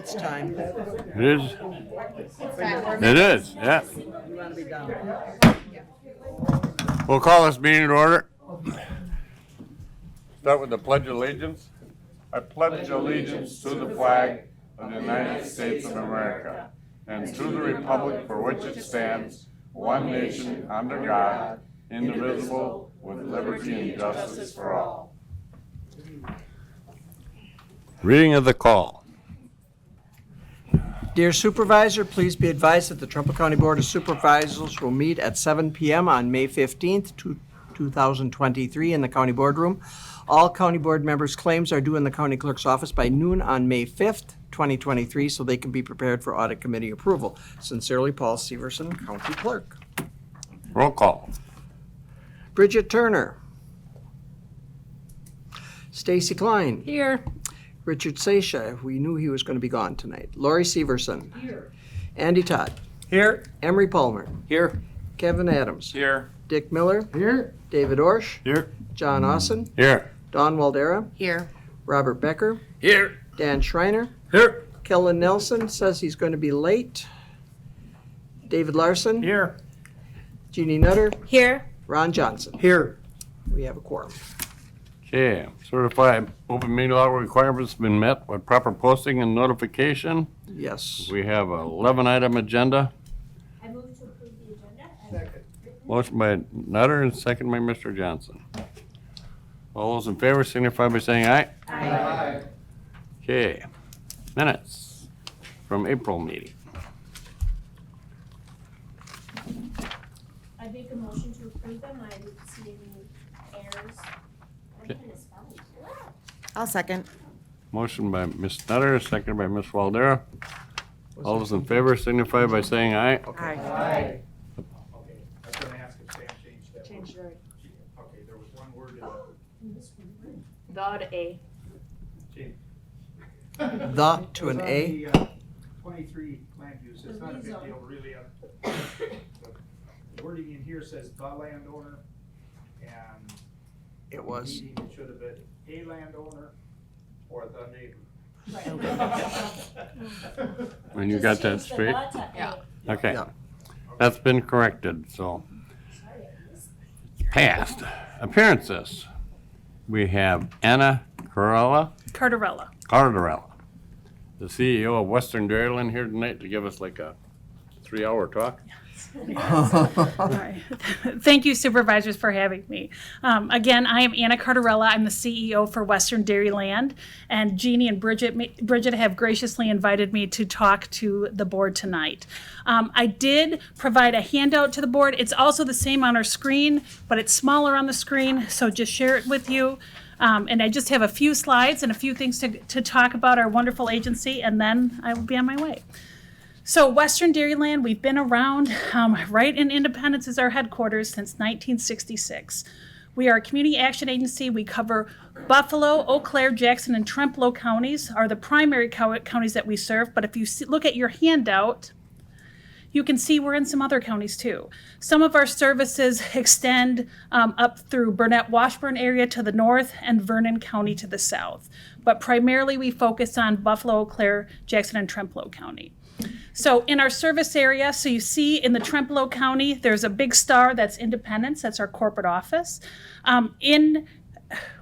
It's time. It is. It is, yeah. You want to be done. We'll call this meeting to order. Start with the Pledge of Allegiance. I pledge allegiance to the flag of the United States of America and to the republic for which it stands, one nation, under God, indivisible, with liberty and justice for all. Reading of the call. Dear Supervisor, please be advised that the Trumpealeau County Board of Supervisors will meet at 7 p.m. on May 15th, 2023 in the County Boardroom. All County Board members' claims are due in the County Clerk's office by noon on May 5th, 2023, so they can be prepared for Audit Committee approval. Sincerely, Paul Severson, County Clerk. Roll call. Bridget Turner. Stacy Klein. Here. Richard Seisha, we knew he was going to be gone tonight. Lori Severson. Here. Andy Todd. Here. Emery Palmer. Here. Kevin Adams. Here. Dick Miller. Here. David Orsh. Here. John Austin. Here. Don Waldera. Here. Robert Becker. Here. Dan Schreiner. Here. Kellen Nelson says he's going to be late. David Larson. Here. Jeannie Nutter. Here. Ron Johnson. Here. We have a quorum. Okay, certified open meeting law requirements have been met with proper posting and notification. Yes. We have a 11-item agenda. I move to approve the agenda. Motion by Nutter and second by Mr. Johnson. All those in favor signify by saying aye. Aye. Okay, minutes from April meeting. I make a motion to approve them. I didn't see any errors. What kind of spelling? I'll second. Motion by Ms. Nutter, second by Ms. Waldera. All those in favor signify by saying aye. Aye. Okay, I was gonna ask if Sam changed that. Changed word. it. Okay, there was one word The to A. in The to an A. 23 land use, it's not a big deal really. The wording in here says the landowner, and It was. meaning it should have been a landowner or the neighbor. And you got that straight? Yeah. Okay, Yeah. that's been corrected, so passed. Appearances. We have Anna Carella, Cardarella. the CEO of Western Dairyland here tonight to give us like a 3-hour talk. All right. Thank you, Supervisors, for having me. Again, I am Anna Cardarella. I'm the CEO for Western Dairyland, and Jeannie and Bridget have graciously invited me to talk to the board tonight. I did provide a handout to the board. It's also the same on our screen, but it's smaller on the screen, so just share it with you. And I just have a few slides and a few things to talk about our wonderful agency, and then I will be on my way. So Western Dairyland, we've been around, right in Independence is our headquarters since 1966. We are a community action agency. We cover Buffalo, Eau Claire, Jackson, and Trempealeau counties are the primary counties that we serve. But if you look at your handout, you can see we're in some other counties too. Some of our services extend up through Burnett-Washburn area to the north and Vernon County to the south. But primarily we focus on Buffalo, Eau Claire, Jackson, and Trempealeau County. So in our service area, so you see in the Trempealeau County, there's a big star that's Independence. That's our corporate office.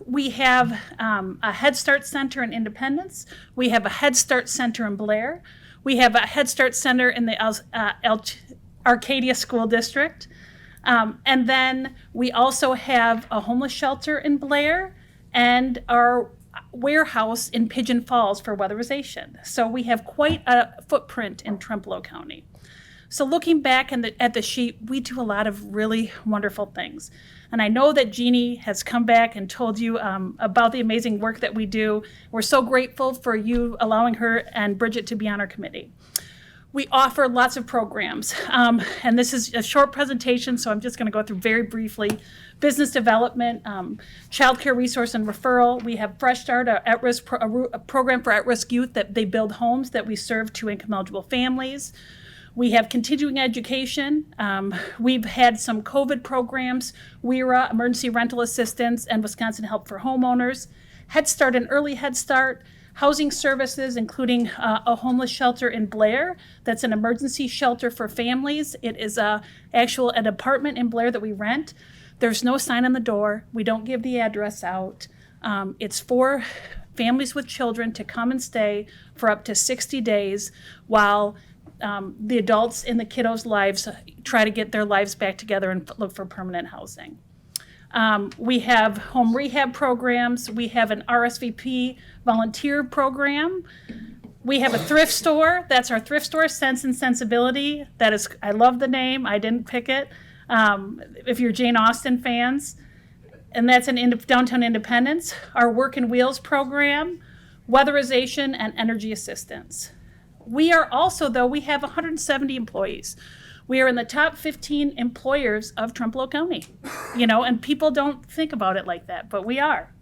We have a Head Start Center in Independence. We have a Head Start Center in Blair. We have a Head Start Center in the Arcadia School District. And then we also have a homeless shelter in Blair and our warehouse in Pigeon Falls for weatherization. So we have quite a footprint in Trempealeau County. So looking back at the sheet, we do a lot of really wonderful things. And I know that Jeannie has come back and told you about the amazing work that we do. We're so grateful for you allowing her and Bridget to be on our committee. We offer lots of programs, and this is a short presentation, so I'm just going to go through very briefly. Business development, child care resource and referral. We have Fresh Start, a program for at-risk youth that they build homes that we serve to income-eligible families. We have continuing education. We've had some COVID programs, WERA, Emergency Rental Assistance, and Wisconsin Help for Homeowners. Head Start and Early Head Start, housing services, including a homeless shelter in Blair. That's an emergency shelter for families. It is an apartment in Blair that we rent. There's no sign on the door. We don't give the address out. It's for families with children to come and stay for up to 60 days while the adults in the kiddos' lives try to get their lives back together and look for permanent housing. We have home rehab programs. We have an RSVP volunteer program. We have a thrift store. That's our thrift store, Sense and Sensibility. That is, I love the name. I didn't pick it. If you're Jane Austen fans. And that's in downtown Independence. Our Work and Wheels program, weatherization, and energy assistance. We are also, though, we have 170 employees. We are in the top 15 employers of Trempealeau County, and people don't think about it like that, but we are.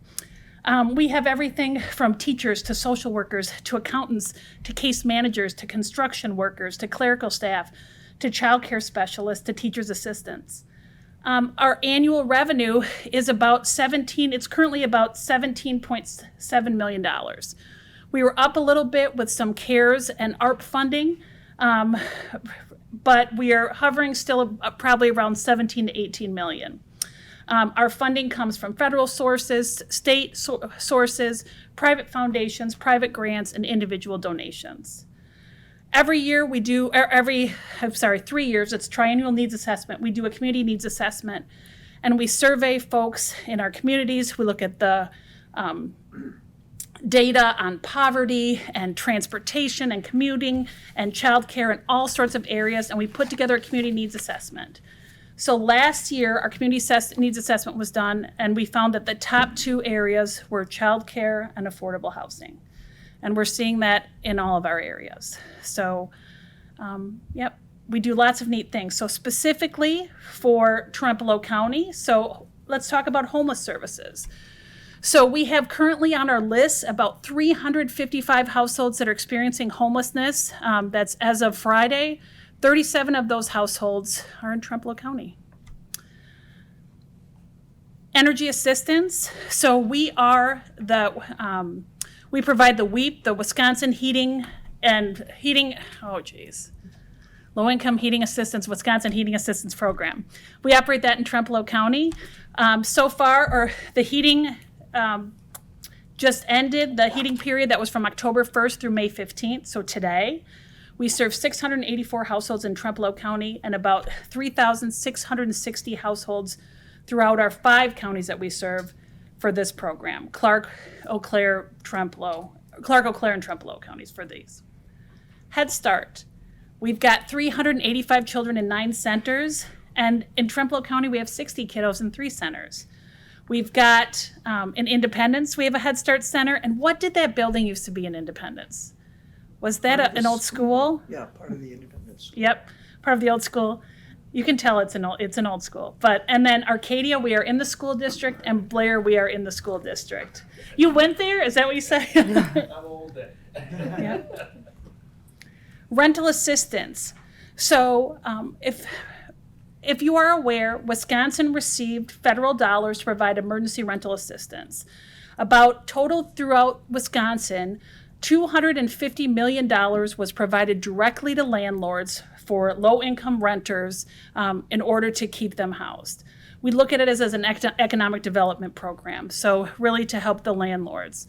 We have everything from teachers to social workers to accountants to case managers to construction workers to clerical staff to childcare specialists to teachers' assistants. Our annual revenue is it's currently about $17.7 million. We were up a little bit with some CARES and ARP funding, but we are hovering still probably around 17 to 18 million. Our funding comes from federal sources, state sources, private foundations, private grants, and individual donations. Every year we do, 3 years, it's triennial needs assessment. We do a community needs assessment, and we survey folks in our communities. We look at the data on poverty and transportation and commuting and childcare and all sorts of areas, and we put together a community needs assessment. So last year, our community needs assessment was done, and we found that the top 2 areas were childcare and affordable housing. And we're seeing that in all of our areas. So, we do lots of neat things. So specifically for Trempealeau County, so let's talk about homeless services. So we have currently on our list about 355 households that are experiencing homelessness. That's as of Friday. 37 of those households are in Trempealeau County. Energy assistance. So we are we provide the WEAP, the Wisconsin Low-Income Heating Assistance, Wisconsin Heating Assistance Program. We operate that in Trempealeau County. So far, the heating just ended, the heating period that was from October 1st through May 15th, so today. We serve 684 households in Trempealeau County and about 3,660 households throughout our 5 counties that we serve for this program. Clark, Eau Claire, and Trempealeau counties for these. Head Start. We've got 385 children in 9 centers, and in Trempealeau County we have 60 kiddos in 3 centers. We've got in Independence, we have a Head Start center, and what did that building used to be in Independence? Was that an old school? Yeah, part of the Independence. Yep, part of the old school. You can tell it's an old school. And then Arcadia, we are in the school district, and Blair, we are in the school district. You went there? Is that what you said? I'm old. Yeah. Rental assistance. So if you are aware, Wisconsin received federal dollars to provide emergency rental assistance. About total throughout Wisconsin, $250 million was provided directly to landlords for low-income renters in order to keep them housed. We look at it as an economic development program, so really to help the landlords.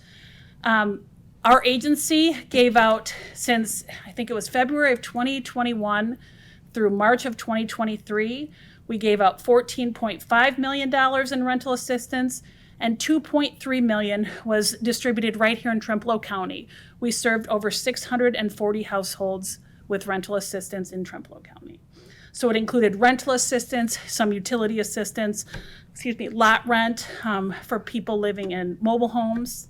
Our agency gave out, since I think it was February of 2021 through March of 2023, we gave out $14.5 million in rental assistance, and $2.3 million was distributed right here in Trempealeau County. We served over 640 households with rental assistance in Trempealeau County. So it included rental assistance, some utility assistance, lot rent for people living in mobile homes.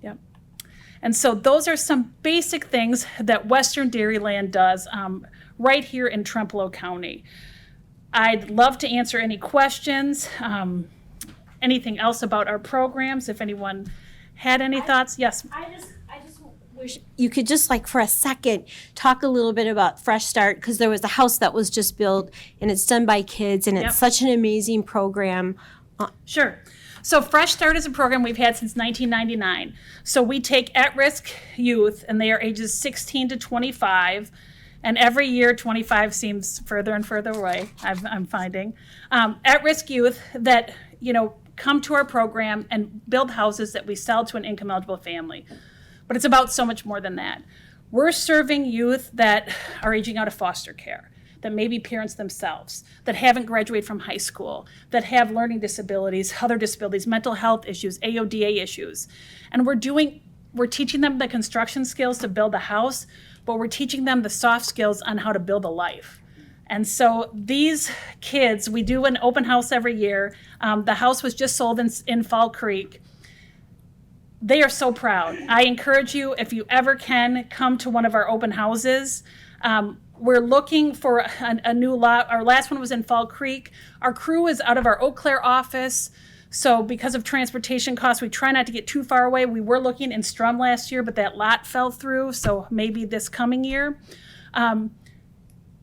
Yep. And so those are some basic things that Western Dairyland does right here in Trempealeau County. I'd love to answer any questions. Anything else about our programs, if anyone had any thoughts? Yes. I just wish you could just for a second talk a little bit about Fresh Start, because there was a house that was just built and it's done by kids and it's Yep. such an amazing program. Sure. So Fresh Start is a program we've had since 1999. So we take at-risk youth, and they are ages 16 to 25. And every year, 25 seems further and further away, I'm finding. At-risk youth that, come to our program and build houses that we sell to an income-eligible family. But it's about so much more than that. We're serving youth that are aging out of foster care, that may be parents themselves, that haven't graduated from high school, that have learning disabilities, other disabilities, mental health issues, AODA issues. And we're teaching them the construction skills to build a house, but we're teaching them the soft skills on how to build a life. And so these kids, we do an open house every year. The house was just sold in Fall Creek. They are so proud. I encourage you, if you ever can, come to one of our open houses. We're looking for a new lot. Our last one was in Fall Creek. Our crew is out of our Eau Claire office. So because of transportation costs, we try not to get too far away. We were looking in Strum last year, but that lot fell through. So maybe this coming year.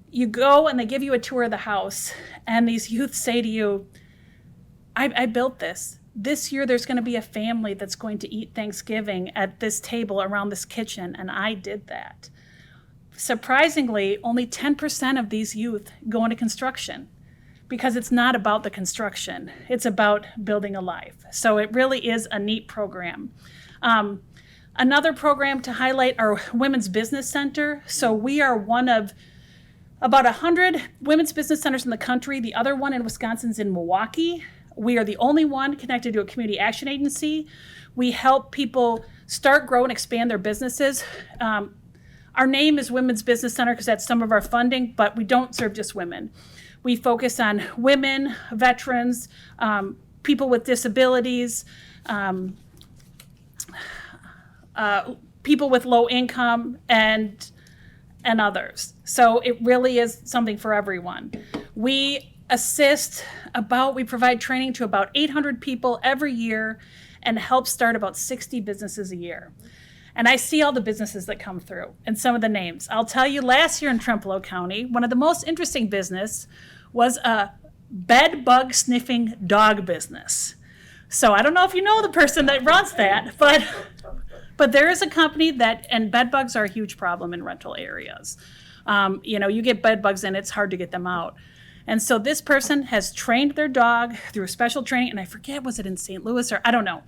You go and they give you a tour of the house. And these youth say to you, I built this. This year there's going to be a family that's going to eat Thanksgiving at this table around this kitchen. And I did that. Surprisingly, only 10% of these youth go into construction because it's not about the construction. It's about building a life. So it really is a neat program. Another program to highlight our Women's Business Center. So we are one of about 100 women's business centers in the country. The other one in Wisconsin is in Milwaukee. We are the only one connected to a community action agency. We help people start, grow, and expand their businesses. Our name is Women's Business Center because that's some of our funding, but we don't serve just women. We focus on women, veterans, people with disabilities, people with low income, and others. So it really is something for everyone. We provide training to about 800 people every year and help start about 60 businesses a year. And I see all the businesses that come through and some of the names. I'll tell you, last year in Trempealeau County, one of the most interesting business was a bed bug sniffing dog business. So I don't know if you know the person that runs that, but there is a company and bed bugs are a huge problem in rental areas. You get bed bugs in, it's hard to get them out. And so this person has trained their dog through special training, and I forget, was it in St. Louis or I don't know.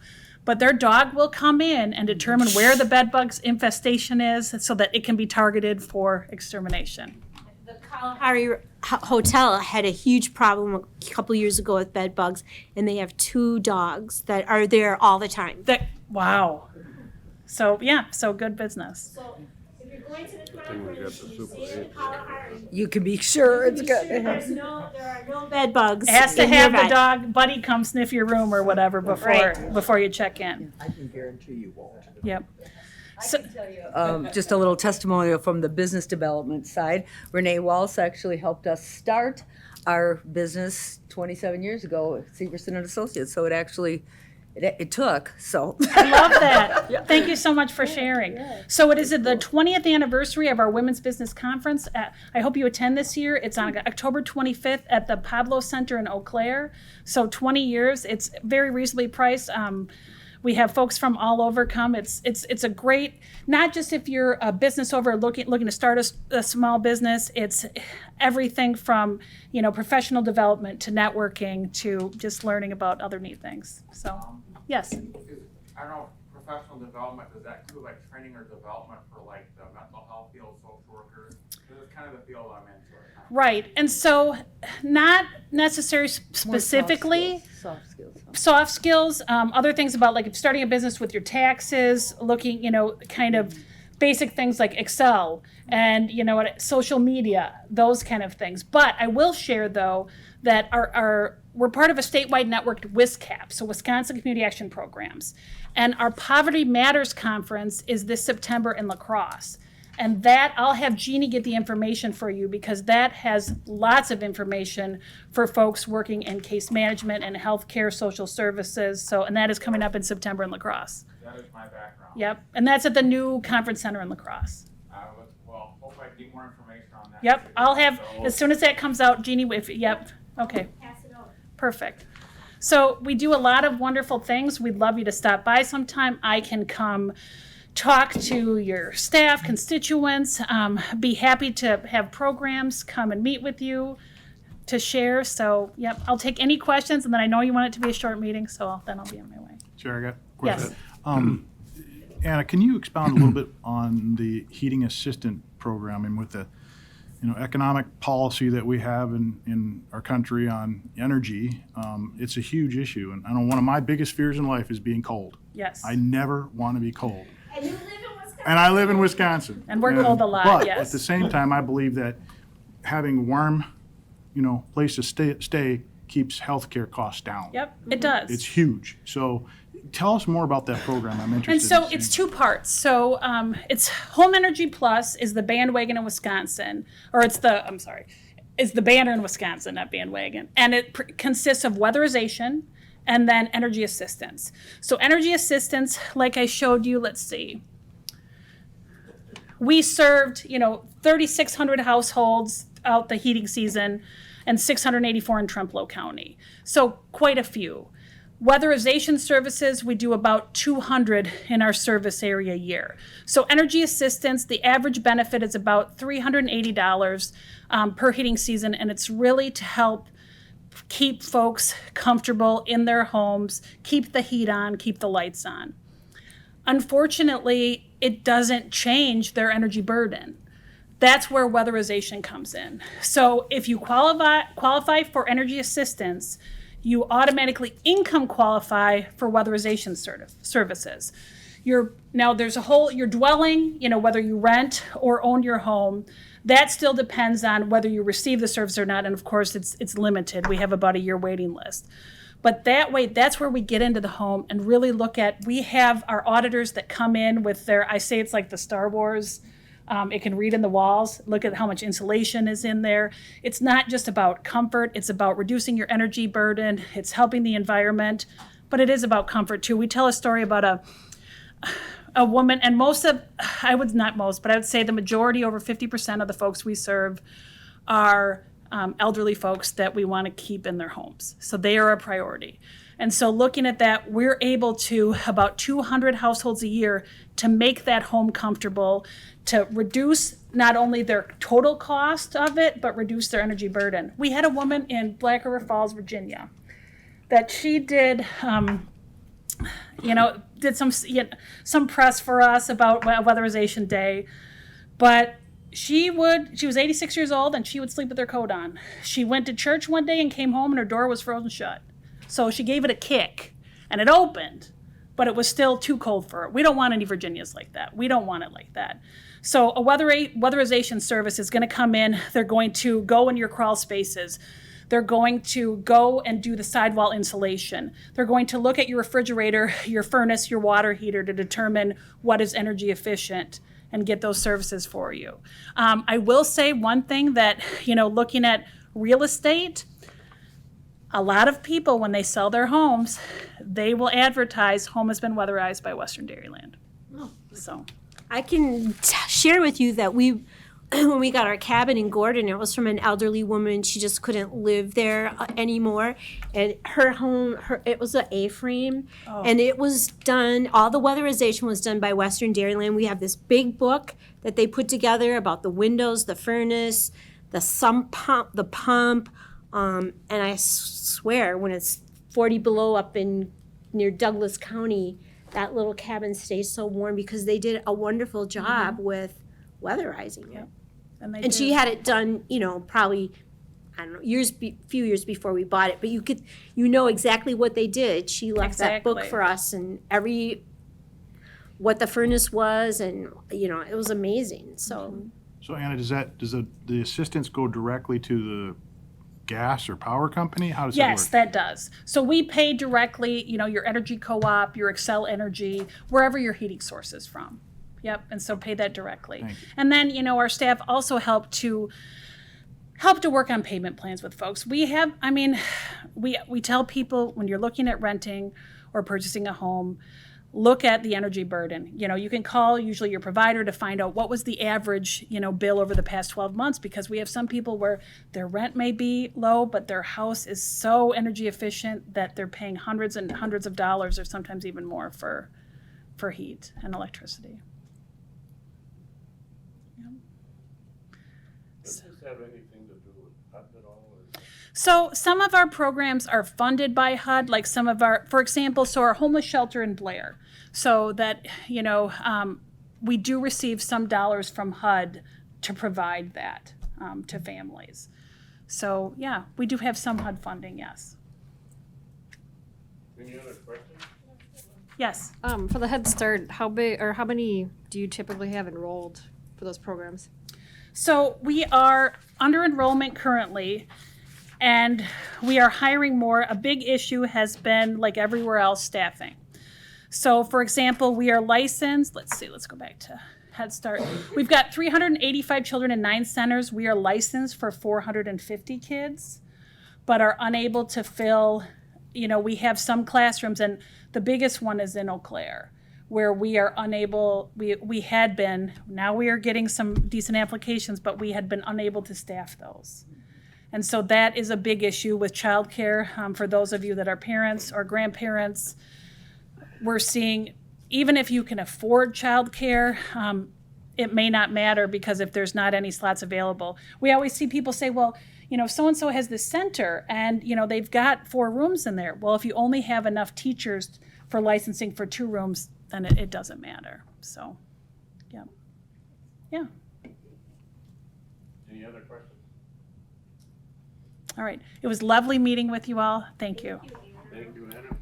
But their dog will come in and determine where the bed bugs infestation is so that it can be targeted for extermination. The Kalahari Hotel had a huge problem a couple years ago with bed bugs, and they have 2 dogs that are there all the time. Wow. So good business. So if you're going to the conference, you see the Kalahari, You can be sure it's good. there are no bed bugs. It has to in your have the bed. dog buddy come sniff your room or whatever before you check in. I can guarantee you won't. Yep. Just a little testimonial from the business development side. Renee Walsh actually helped us start our business 27 years ago at Severson and Associates. So it took, so. I love that. Thank you so much for sharing. So it is the 20th anniversary of our Women's Business Conference. I hope you attend this year. It's on October 25th at the Pablo Center in Eau Claire. So 20 years. It's very reasonably priced. We have folks from all over come. It's a great, not just if you're a business owner looking to start a small business. It's everything from professional development to networking to just learning about other neat things. So, yes. I don't know, professional development, does that include like training or development for like the mental health field, social workers? This is kind of the field I'm into right now. Right, and so not necessarily specifically. Soft skills. Other things about like starting a business with your taxes, looking, kind of basic things like Excel and, social media, those kind of things. But I will share though that we're part of a statewide networked WISCAP, so Wisconsin Community Action Programs. And our Poverty Matters Conference is this September in La Crosse. And that, I'll have Jeannie get the information for you because that has lots of information for folks working in case management and healthcare, social services. And that is coming up in September in La Crosse. That is my background. Yep, and that's at the new conference center in La Crosse. Hope I can get more information on that. Yep, I'll have, as soon as that comes out, Jeannie, okay. Pass it over. Perfect. So we do a lot of wonderful things. We'd love you to stop by sometime. I can come talk to your staff, constituents, be happy to have programs, come and meet with you to share. So, yep, I'll take any questions, and then I know you want it to be a short meeting, so then I'll be on my way. Chair, I got a Yes. question. Anna, can you expound a little bit on the heating assistant program and with the economic policy that we have in our country on energy? It's a huge issue, and I know one of my biggest fears in life is being cold. Yes. I never want to be cold. And you live in Wisconsin. And I live in Wisconsin. And we're cold a lot, but yes. at the same time, I believe that having warm, place to stay keeps healthcare costs down. Yep, it does. It's huge. So tell us more about that program. I'm interested. And so in it's seeing. two parts. So it's Home Energy Plus is the bandwagon in Wisconsin, or it's the banner in Wisconsin, not bandwagon. And it consists of weatherization and then energy assistance. So energy assistance, like I showed you, let's see. We served, 3,600 households out the heating season and 684 in Trempealeau County. So quite a few. Weatherization services, we do about 200 in our service area a year. So energy assistance, the average benefit is about $380 per heating season, and it's really to help keep folks comfortable in their homes, keep the heat on, keep the lights on. Unfortunately, it doesn't change their energy burden. That's where weatherization comes in. So if you qualify for energy assistance, you automatically income qualify for weatherization services. Your dwelling, whether you rent or own your home, that still depends on whether you receive the service or not. And of course, it's limited. We have about a year waiting list. But that way, that's where we get into the home and really look at, we have our auditors that come in with I say it's like the Star Wars. It can read in the walls, look at how much insulation is in there. It's not just about comfort, it's about reducing your energy burden, it's helping the environment, but it is about comfort too. We tell a story about a woman, and I would say the majority, over 50% of the folks we serve are elderly folks that we want to keep in their homes. So they are a priority. And so looking at that, we're able to, about 200 households a year, to make that home comfortable, to reduce not only their total cost of it, but reduce their energy burden. We had a woman in Black River Falls, Virginia, that she did, did some press for us about Weatherization Day, but she was 86 years old and she would sleep with her coat on. She went to church one day and came home and her door was frozen shut. So she gave it a kick and it opened, but it was still too cold for her. We don't want any Virginias like that. We don't want it like that. So a weatherization service is going to come in. They're going to go in your crawl spaces. They're going to go and do the sidewall insulation. They're going to look at your refrigerator, your furnace, your water heater to determine what is energy efficient and get those services for you. I will say one thing that, looking at real estate, a lot of people, when they sell their homes, they will advertise, home has been weatherized by Western Dairyland. So I can share with you that when we got our cabin in Gordon, it was from an elderly woman. She just couldn't live there anymore. And her home, it was an A-frame. Oh. And it was done, all the weatherization was done by Western Dairyland. We have this big book that they put together about the windows, the furnace, the sump pump, the pump. And I swear, when it's 40 below up near Douglas County, that little cabin stays so warm because they did a wonderful job with weatherizing it. And she had it done, probably, I don't know, few years before we bought it. But you know exactly what they did. She left that book for us and what the furnace was, and it was amazing. So. So Anna, does the assistance go directly to the gas or power company? How does that work? Yes, that does. So we pay directly, your energy co-op, your Excel Energy, wherever your heating source is from. Yep, and so pay that directly. And then, our staff also help to work on payment plans with folks. We tell people when you're looking at renting or purchasing a home, look at the energy burden. You can call usually your provider to find out what was the average, bill over the past 12 months, because we have some people where their rent may be low, but their house is so energy efficient that they're paying hundreds and hundreds of dollars or sometimes even more for heat and electricity. Does this have anything to do with HUD at all? So some of our programs are funded by HUD, like some of our, for example, so our homeless shelter in Blair. So that, we do receive some dollars from HUD to provide that to families. So yeah, we do have some HUD funding, yes. Any other questions? Yes. For the Head Start, how big or how many do you typically have enrolled for those programs? So we are under enrollment currently, and we are hiring more. A big issue has been, like everywhere else, staffing. So for example, we are licensed, let's go back to Head Start. We've got 385 children in 9 centers. We are licensed for 450 kids, but are unable to fill, we have some classrooms, and the biggest one is in Eau Claire, where we are unable, we had been, now we are getting some decent applications, but we had been unable to staff those. And so that is a big issue with childcare. For those of you that are parents or grandparents, we're seeing, even if you can afford childcare, it may not matter, because if there's not any slots available. We always see people say, well, so-and-so has this center and, they've got 4 rooms in there. Well, if you only have enough teachers for licensing for 2 rooms, then it doesn't matter. So, yeah. Yeah. Any other questions? All right. It was lovely meeting with you all. Thank you. Thank you, Anna.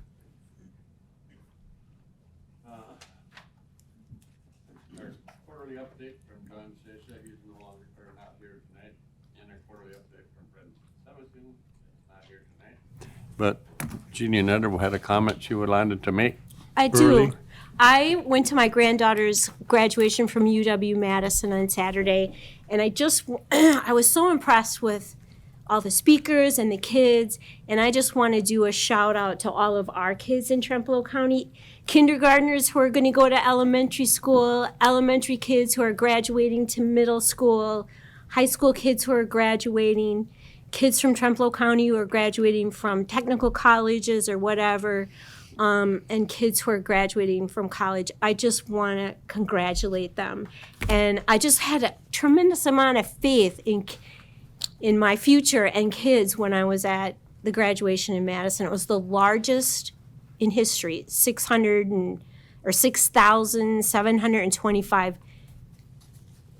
Our quarterly update from John Sisha, he's no longer, or not here tonight, and our quarterly update from Brent Severson, not here tonight. But Jeannie Nutter had a comment she would like to make. I do. Early. I went to my granddaughter's graduation from UW-Madison on Saturday, and I was so impressed with all the speakers and the kids, and I just want to do a shout out to all of our kids in Trempealeau County, kindergartners who are going to go to elementary school, elementary kids who are graduating to middle school, high school kids who are graduating, kids from Trempealeau County who are graduating from technical colleges or whatever, and kids who are graduating from college. I just want to congratulate them. And I just had a tremendous amount of faith in my future and kids when I was at the graduation in Madison. It was the largest in history, 6,725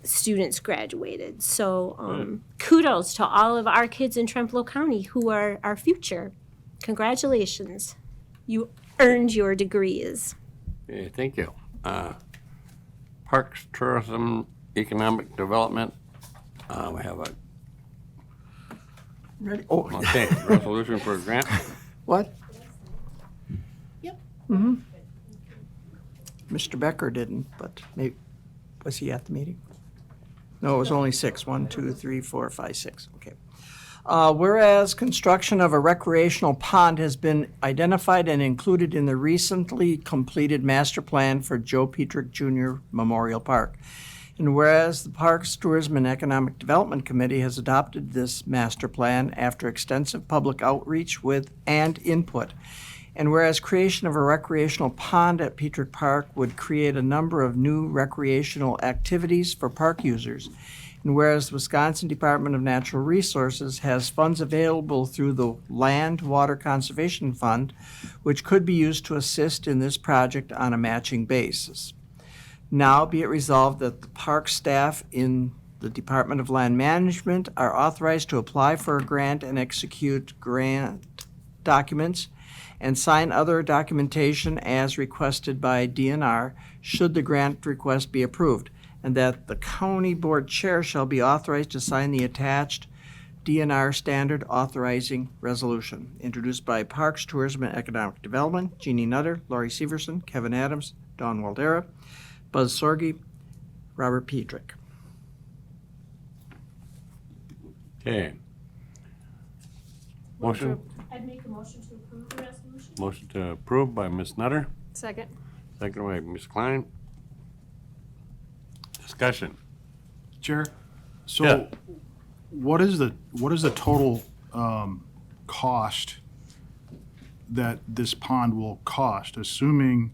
students graduated. So kudos to all of our kids in Trempealeau County who are our future. Congratulations. You earned your degrees. Okay, thank you. Parks, Tourism, Economic Development, we have a, Ready? Oh, okay, resolution for a grant. what? Yep. Mr. Becker didn't, but maybe, was he at the meeting? No, it was only 6. 1, 2, 3, 4, 5, 6. Okay. Whereas construction of a recreational pond has been identified and included in the recently completed master plan for Joe Petrick Jr. Memorial Park. And whereas the Parks, Tourism, and Economic Development Committee has adopted this master plan after extensive public outreach and input. And whereas creation of a recreational pond at Petrick Park would create a number of new recreational activities for park users. And whereas the Wisconsin Department of Natural Resources has funds available through the Land Water Conservation Fund, which could be used to assist in this project on a matching basis. Now be it resolved that the park staff in the Department of Land Management are authorized to apply for a grant and execute grant documents and sign other documentation as requested by DNR should the grant request be approved, and that the county board chair shall be authorized to sign the attached DNR standard authorizing resolution. Introduced by Parks, Tourism, and Economic Development, Jeannie Nutter, Laurie Severson, Kevin Adams, Dawn Waldera, Buzz Sorge, Robert Petrick. Okay. Motion, I'd make a motion to approve the resolution. motion to approve by Ms. Nutter, Second. Second by Ms. Klein. Discussion. Chair, so Yeah. what is the total cost that this pond will cost, assuming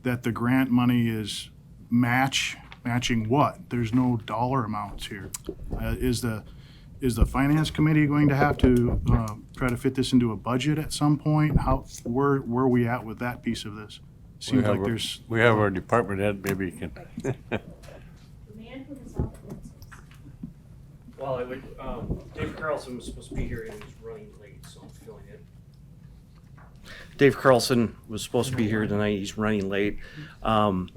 that the grant money is matching what? There's no dollar amounts here. Is the finance committee going to have to try to fit this into a budget at some point? Where are we at with that piece of this? Seems like there's. We have our department head, maybe you can. Well, I would, Dave Carlson was supposed to be here and he's running late, so I'm filling in. Dave Carlson was supposed to be here tonight, he's running late. I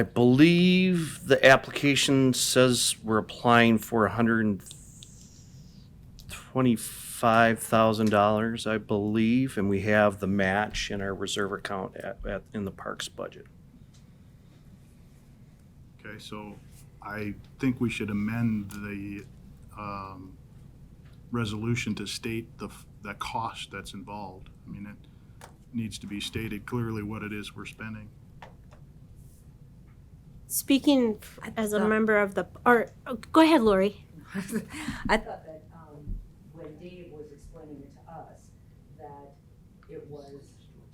believe the application says we're applying for $125,000, I believe, and we have the match in our reserve account in the parks budget. Okay, so I think we should amend the resolution to state the cost that's involved. I mean, it needs to be stated clearly what it is we're spending. Speaking as a member of the, go ahead, Lori. I thought that when Dave was explaining it to us, that it was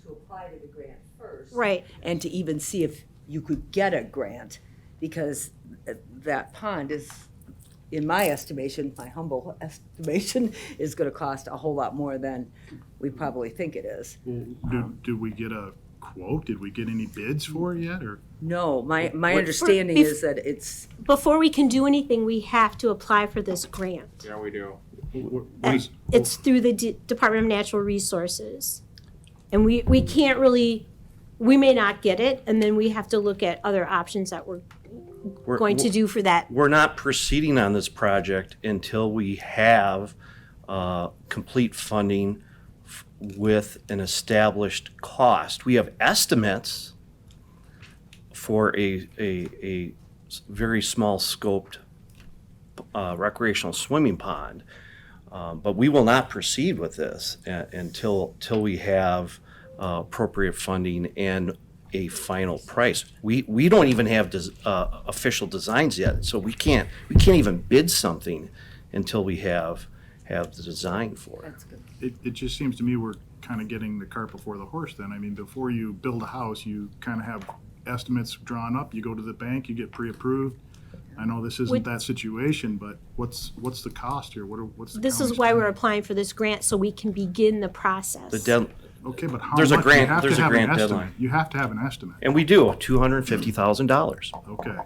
to apply to the grant first. Right. And to even see if you could get a grant, because that pond is, in my estimation, my humble estimation, is gonna cost a whole lot more than we probably think it is. Did we get a quote? Did we get any bids for it yet, or? No, my understanding is that it's, Before we can do anything, we have to apply for this grant. Yeah, we do. It's through the Department of Natural Resources. And we can't really, we may not get it, and then we have to look at other options that we're going to do for that. We're not proceeding on this project until we have complete funding with an established cost. We have estimates for a very small scoped recreational swimming pond, but we will not proceed with this until we have appropriate funding and a final price. We don't even have official designs yet, so we can't even bid something until we have the design for it. that's good. It just seems to me we're kind of getting the cart before the horse then. I mean, before you build a house, you kind of have estimates drawn up, you go to the bank, you get pre-approved. I know this isn't that situation, but what's the cost here? What's the This is county's why we're plan? applying for this grant, so we can begin the process. Okay, but how There's a much? grant- You have to there's a have an grant estimate. deadline. You have to have an estimate. And we do, $250,000. Okay.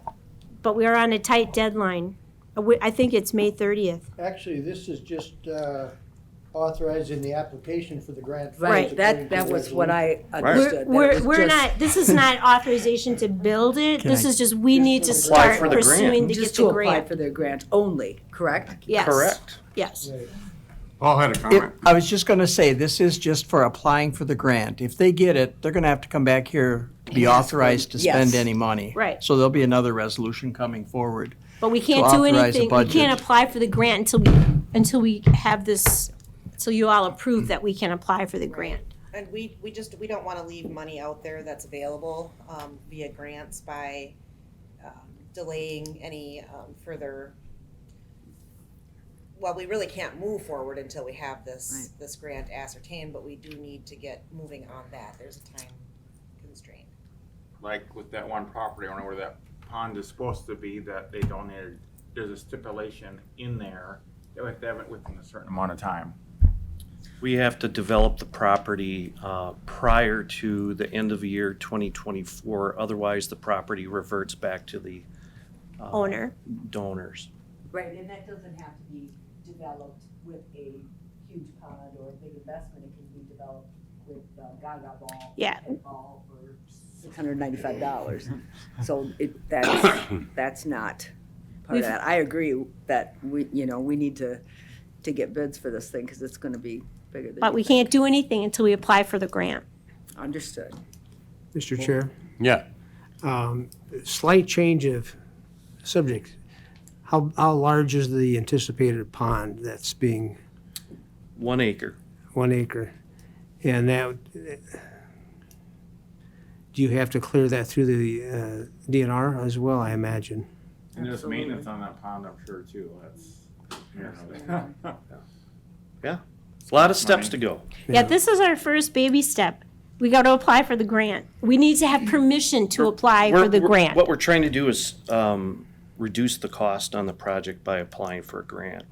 But we are on a tight deadline. I think it's May 30th. Actually, this is just authorizing the application for the grant. funds Right, according to that the was what resolution. I understood. that it We're was just- not, this is not authorization to build it. This is just, we need to Apply start for the grant. pursuing to get Just the to apply grant. for their grant only, correct? Yes. Correct. Yes. Right. Paul had a comment. I was just going to say, this is just for applying for the grant. If they get it, they're going to have to come back here to be authorized to spend Yes. any money. Right. So there'll be another resolution coming forward. But we can't To do authorize a anything, we budget. can't apply for the grant until we have this, so you all approve that we can apply for the grant. And we don't want to leave money out there that's available via grants by delaying any further. Well, we really can't move forward until we have this grant ascertained, but we do need to get moving on that. There's a time constraint. Like with that one property owner where that pond is supposed to be that they donated, there's a stipulation in there that we have to have it within a certain amount of time. We have to develop the property prior to the end of the year 2024. Otherwise, the property reverts back to the Owner. donors. Right, and that doesn't have to be developed with a huge pond or a big investment. It can be developed with Gaga ball. Yeah. And ball for $695. So that's not part of that. I agree that we need to get bids for this thing because it's going to be bigger than. But you we think. can't do anything until we apply for the grant. Understood. Mr. Chair, Yeah. slight change of subject. How large is the anticipated pond that's being 1 acre. 1 acre? And that, do you have to clear that through the DNR as well, I imagine? And there's maintenance on that pond, I'm sure, too. That's, Yeah, a lot of steps to go. Yeah, this is our first baby step. We got to apply for the grant. We need to have permission to apply for the grant. What we're trying to do is reduce the cost on the project by applying for a grant.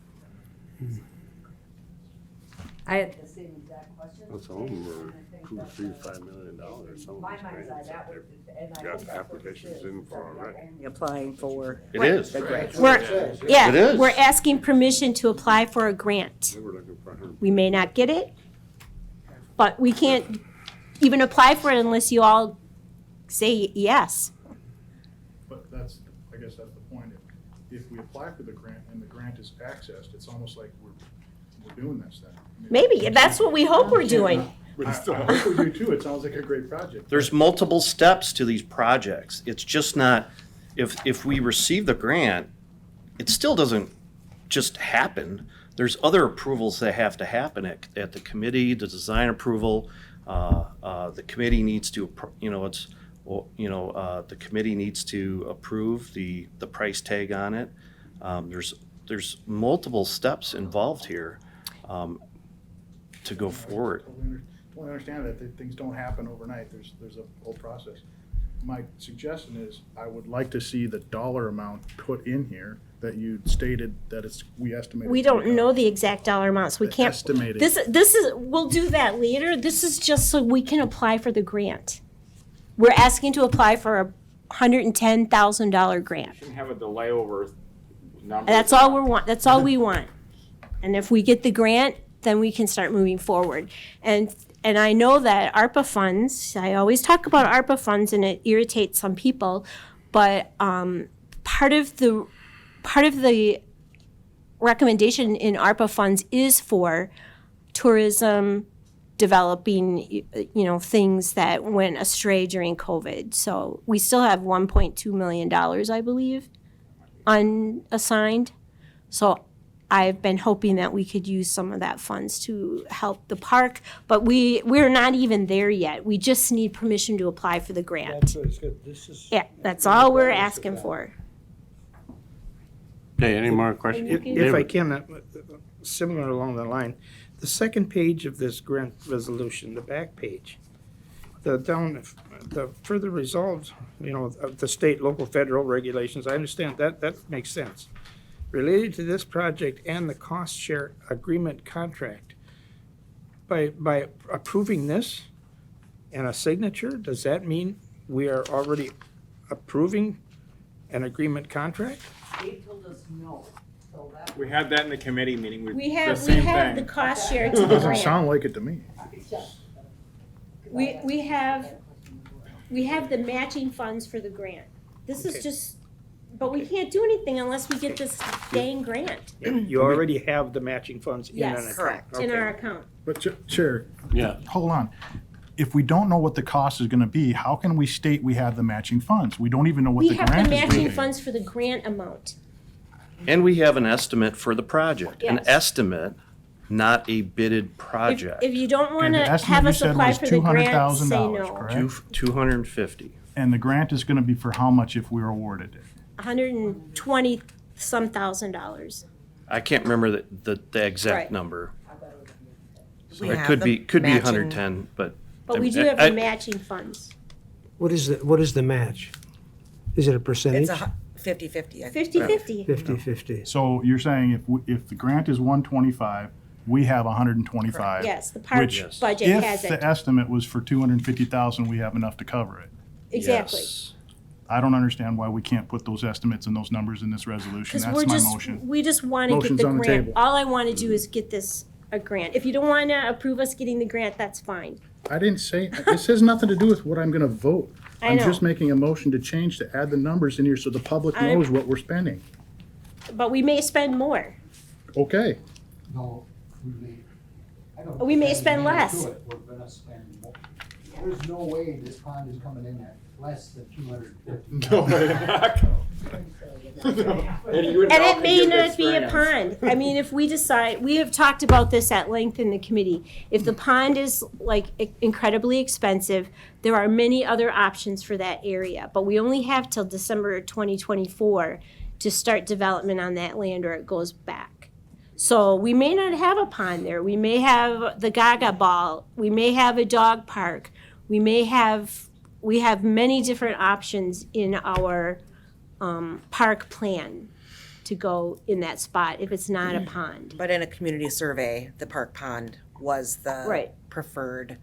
I had the same exact question. That's all over $2, $3, $5 million. Some of My these mind's eye, grants that out there. was, and I Got think that's what applications this in is, for that we're already. only applying for It is. the grant. We're, yeah, It is. we're asking permission to apply for a grant. They were looking for 100. We may not get it, but we can't even apply for it unless you all say yes. But that's, I guess that's the point. If we apply for the grant and the grant is accessed, it's almost like we're doing this then. I mean, Maybe, that's what we hope we're doing. I hope we do too. It sounds like a great project. There's multiple steps to these projects. It's just not, if we receive the grant, it still doesn't just happen. There's other approvals that have to happen at the committee, the design approval. The committee needs to, the committee needs to approve the price tag on it. There's multiple steps involved here to go forward. I understand that things don't happen overnight. There's a whole process. My suggestion is I would like to see the dollar amount put in here that you stated that we estimate. We don't know the exact dollar amounts. We can't. Estimated. This is, we'll do that later. This is just so we can apply for the grant. We're asking to apply for a $110,000 grant. shouldn't have a delay over numbers. That's all we want. That's all we want. And if we get the grant, then we can start moving forward. And I know that ARPA funds, I always talk about ARPA funds and it irritates some people, but part of the recommendation in ARPA funds is for tourism, developing, things that went astray during COVID. So we still have $1.2 million, I believe, unassigned. So I've been hoping that we could use some of that funds to help the park, but we're not even there yet. We just need permission to apply for the grant. Yeah, that's all we're asking for. Okay, any more questions? If I can, similar along the line, the second page of this grant resolution, the back page, the further resolved, of the state, local, federal regulations, I understand that makes sense. Related to this project and the cost share agreement contract, by approving this and a signature, does that mean we are already approving an agreement contract? They told us no, so that. We had that in the committee meeting. We the have same the thing. cost share to the Doesn't grant. sound like it to me. We have the matching funds for the grant. This is Okay. just, but we can't do anything unless we get this dang grant. You already have the matching funds in an account? Yes, correct, in Okay. our account. But Chair, Yeah. hold on. If we don't know what the cost is gonna be, how can we state we have the matching funds? We don't even know what We the have the grant is matching gonna be. funds for the grant amount. And we have an estimate for the project. An Yes. estimate, not a bidded project. If you don't want And to the estimate have you us said apply was for the grant, say $200,000, no. correct? 250. And the grant is gonna be for how much if we're awarded it? $120-some thousand. I can't remember the exact Right. number. We It have could the be matching- 110, but. But we do have I- the matching funds. What is the match? Is it a percentage? It's a 50/50, I think. 50/50. 50/50. So you're saying if the grant is 125, we have 125? Yes, the park Which, budget has if the it. estimate was for 250,000, we have enough to cover it. Exactly. Yes. I don't understand why we can't put those estimates and those numbers in this resolution. Because That's my motion. we just want to get Motion's the on the grant. table. All I want to do is get this a grant. If you don't want to approve us getting the grant, that's fine. I didn't say, this has nothing to do with what I'm gonna vote. I I'm know. just making a motion to change, to add the numbers in here so the public I'm- knows what we're spending. But we may spend more. Okay. No, We may spend less. We're gonna spend more. There's no way this pond is coming in at less than 250. And it may not be a pond. I mean, if we decide, we have talked about this at length in the committee. If the pond is like incredibly expensive, there are many other options for that area. But we only have till December 2024 to start development on that land or it goes back. So we may not have a pond there. We may have the Gaga Ball. We may have a dog park. We have many different options in our park plan to go in that spot if it's not a pond. But in a community survey, the park pond was the Right. preferred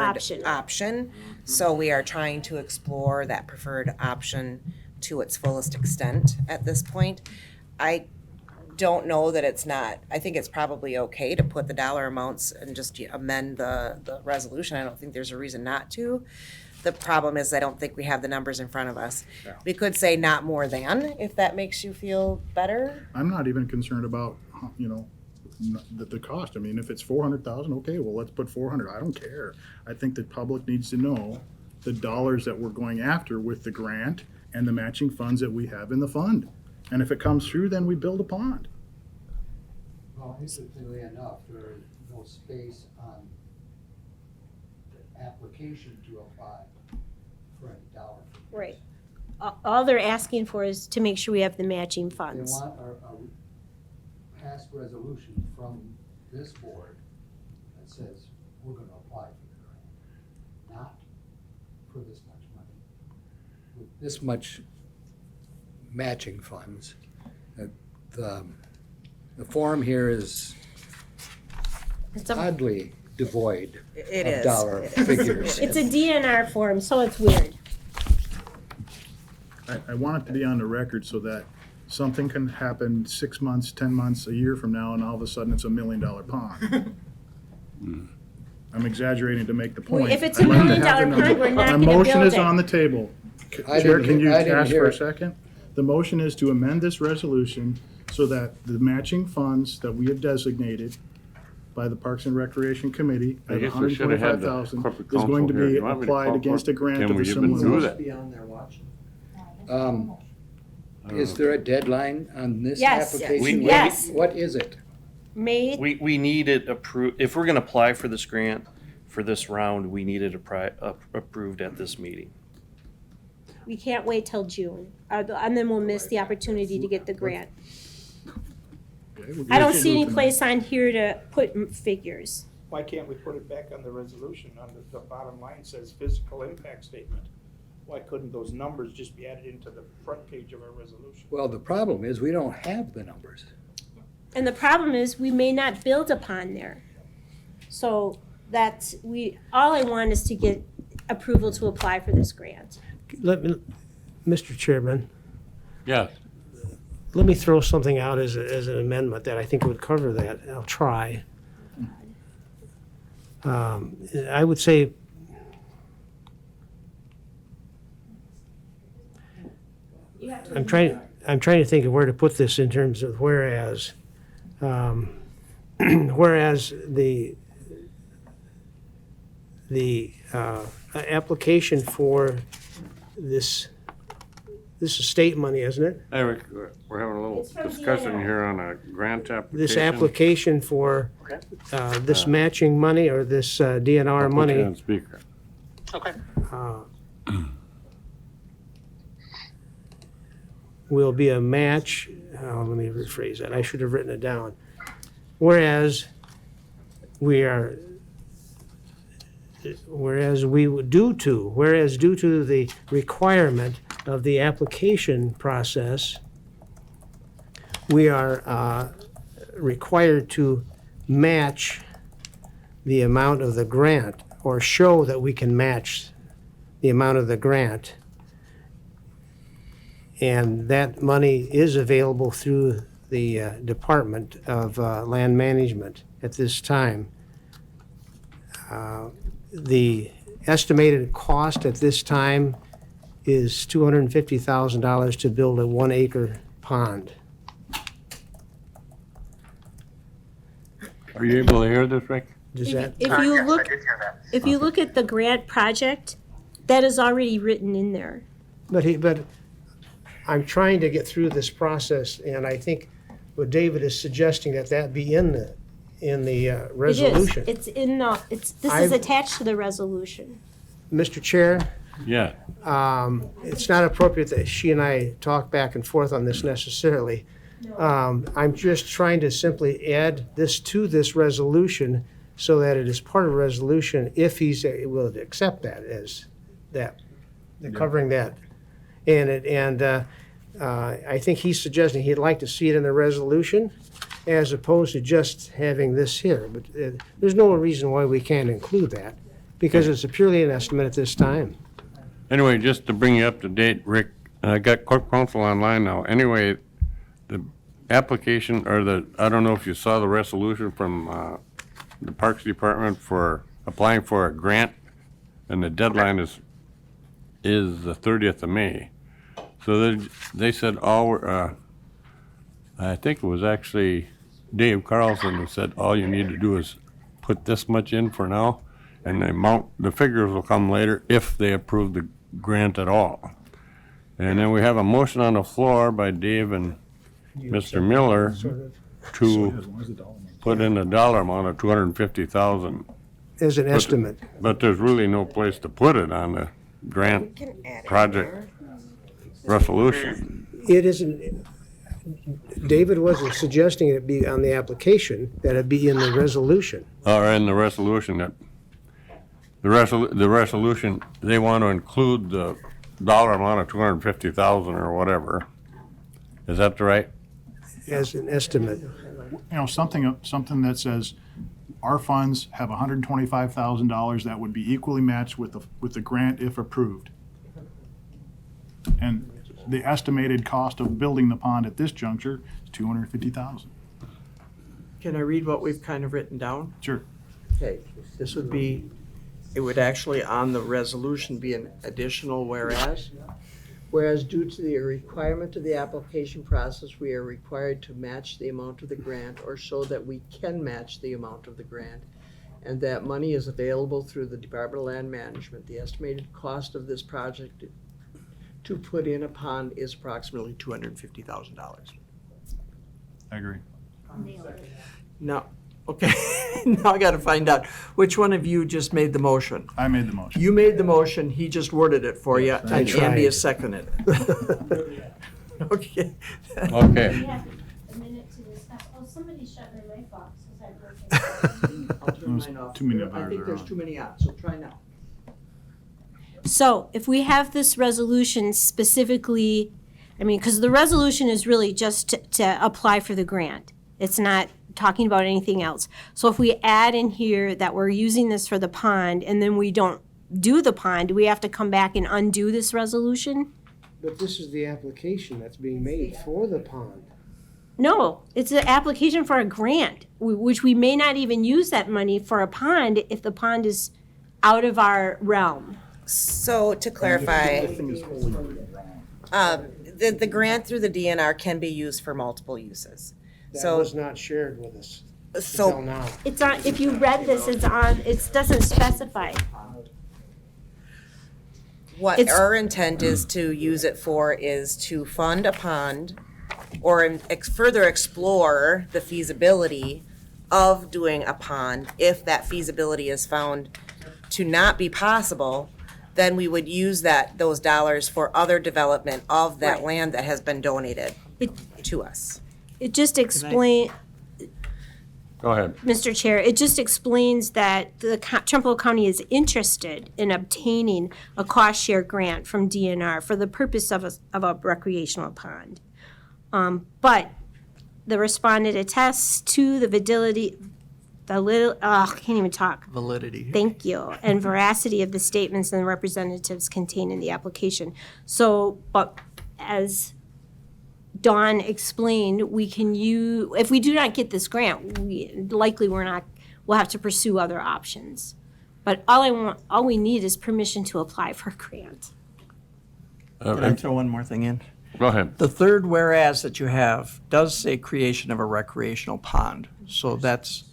Option. So we are trying to explore that preferred option to its fullest extent at this point. I don't know that it's not, I think it's probably okay to put the dollar amounts and just amend the resolution. I don't think there's a reason not to. The problem is I don't think we have the numbers in front of us. Yeah. We could say not more than, if that makes you feel better. I'm not even concerned about, the cost. I mean, if it's 400,000, okay, well, let's put 400. I don't care. I think the public needs to know the dollars that we're going after with the grant and the matching funds that we have in the fund. And if it comes through, then we build a pond. Well, interestingly enough, there is no space on the application to apply for any dollar. Right. All they're asking for is to make sure we have the matching They funds. want a past resolution from this board that says we're gonna apply for the grant, not for this much money. With this much matching funds, the form here is It's a, oddly devoid It of is. dollar It is. figures. it's a DNR form, so it's weird. I want it to be on the record so that something can happen 6 months, 10 months, a year from now, and all of a sudden it's $1 million pond. I'm exaggerating to make the point. If it's a I'd like to $1 million have the number. pond, we're not A gonna motion build is it. on the table. I Chair, didn't can you hear- I didn't ask hear for a it. second? The motion is to amend this resolution so that the matching funds that we have designated by the Parks and Recreation Committee I at guess we should have had the $125,000 corporate is going to counsel here. be You want me to applied call against for a it? grant Can of we a even similar do amount. that? Be on there watching. Is there a deadline on this Yes. application? Yes. What is it? May, We need it approved, if we're gonna apply for this grant for this round, we need it approved at this meeting. we can't wait till June, and then we'll miss the opportunity to get the grant. I don't see any place on here to put figures. Why can't we put it back on the resolution? On the bottom line says physical impact statement. Why couldn't those numbers just be added into the front page of our resolution? Well, the problem is we don't have the numbers. And the problem is, we may not build upon there. So that's, all I want is to get approval to apply for this grant. Mr. Chairman, Yeah. let me throw something out as an amendment that I think would cover that. I'll try. I would say, I'm trying to think of where to put this in terms of whereas, whereas the application for this is state money, isn't it? Hey, we're having a little It's from discussion DNR. here on a grant application. This application for this matching money or this DNR I'll put you money. on speaker. Will be a match, let me rephrase that, I should have written it down. Whereas due to the requirement of the application process, we are required to match the amount of the grant or show that we can match the amount of the grant. And that money is available through the Department of Land Management at this time. The estimated cost at this time is $250,000 to build a 1 acre pond. Are you able to hear this, Rick? Does that, If you look at the grant project, that is already written in there. but I'm trying to get through this process, and I think what David is suggesting that be in the resolution. It is. It's in the, this is I've- attached to the resolution. Mr. Chair, Yeah. it's not appropriate that she and I talk back and forth on this necessarily. I'm just trying to simply add this to this resolution so that it is part of the resolution if he's willing to accept that as that, covering that. I think he's suggesting he'd like to see it in the resolution as opposed to just having this here. But there's no reason why we can't include that because it's purely an estimate at this time. Anyway, just to bring you up to date, Rick, I got Corp Council online now. Anyway, the application, or I don't know if you saw the resolution from the Parks Department for applying for a grant, and the deadline is the 30th of May. So they said I think it was actually Dave Carlson who said all you need to do is put this much in for now, and the figures will come later if they approve the grant at all. And then we have a motion on the floor by Dave and Mr. Miller to put in a dollar amount of $250,000. As an estimate. But there's really no place to put it on the grant project resolution. It isn't, David wasn't suggesting it be on the application, that it be in the resolution. Or in the resolution that, the resolution, they want to include the dollar amount of $250,000 or whatever. Is that right? As an estimate. Something that says our funds have $125,000 that would be equally matched with the grant if approved. And the estimated cost of building the pond at this juncture is $250,000. Can I read what we've kind of written down? Sure. Okay, this would be, it would actually on the resolution be an additional whereas. Whereas due to the requirement of the application process, we are required to match the amount of the grant or show that we can match the amount of the grant, and that money is available through the Department of Land Management. The estimated cost of this project to put in a pond is approximately $250,000. I agree. Now, okay, now I gotta find out, which one of you just made the motion? I made the motion. You made the motion, he just worded it for you, and Andy tried. has seconded it. Okay. Okay. We have a minute to discuss. Oh, somebody shut their mic off, so I working. I'll turn mine off. Too many I bars think are there's on. too many on, so try now. So if we have this resolution specifically, I mean, because the resolution is really just to apply for the grant. It's not talking about anything else. So if we add in here that we're using this for the pond and then we don't do the pond, do we have to come back and undo this resolution? But this is the application that's being made for the pond. No, it's an application for a grant, which we may not even use that money for a pond if the pond is out of our realm. So to clarify, the grant through the DNR can be used for multiple uses. That So, was not shared with us until so now. It's on, if you read this, it's on, it doesn't specify. what It's- our intent is to use it for is to fund a pond or further explore the feasibility of doing a pond. If that feasibility is found to not be possible, then we would use those dollars for other development of that Right. land that has been donated It, to us. it just explain, Go ahead. Mr. Chair, it just explains that the Trempealeau County is interested in obtaining a cost share grant from DNR for the purpose of a recreational pond. But the respondent attests to the I can't even talk. Validity. Thank you. And veracity of the statements and representatives contained in the application. So, but as Dawn explained, we can use, if we do not get this grant, we'll have to pursue other options. But all we need is permission to apply for a grant. Can I throw one more thing in? Go ahead. The third whereas that you have does say creation of a recreational pond. So that's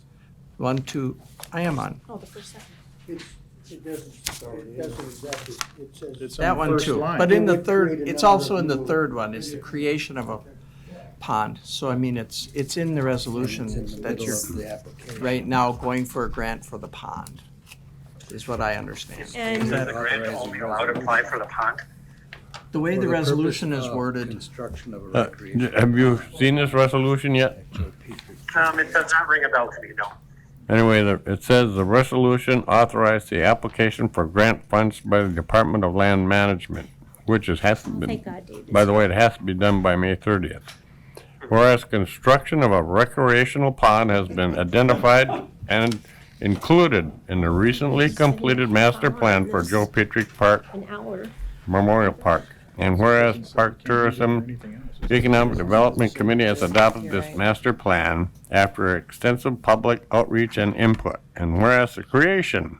1, 2, I am on. Oh, the first sentence. It doesn't exactly, it says. It's That on the one first too. line. But in the Would third, create a it's number also of in the new- third one, is the creation of a pond. So I mean, it's in the resolution that you're right now going for a grant for the pond, is what I understand. And the grant only allowed to apply for the pond? The way the resolution is worded, Construction of a Have you seen this resolution yet? It does not ring a bell to me, no. Anyway, it says the resolution authorized the application for grant funds by the Department of Land Management, which has to be, thank God David. by the way, it has to be done by May 30th. Whereas construction of a recreational pond has been identified and included in the recently completed master plan for Joe Petrie Park An hour. Memorial Park. And whereas Park Tourism Economic Development Committee has adopted this master plan after extensive public outreach and input. And whereas the creation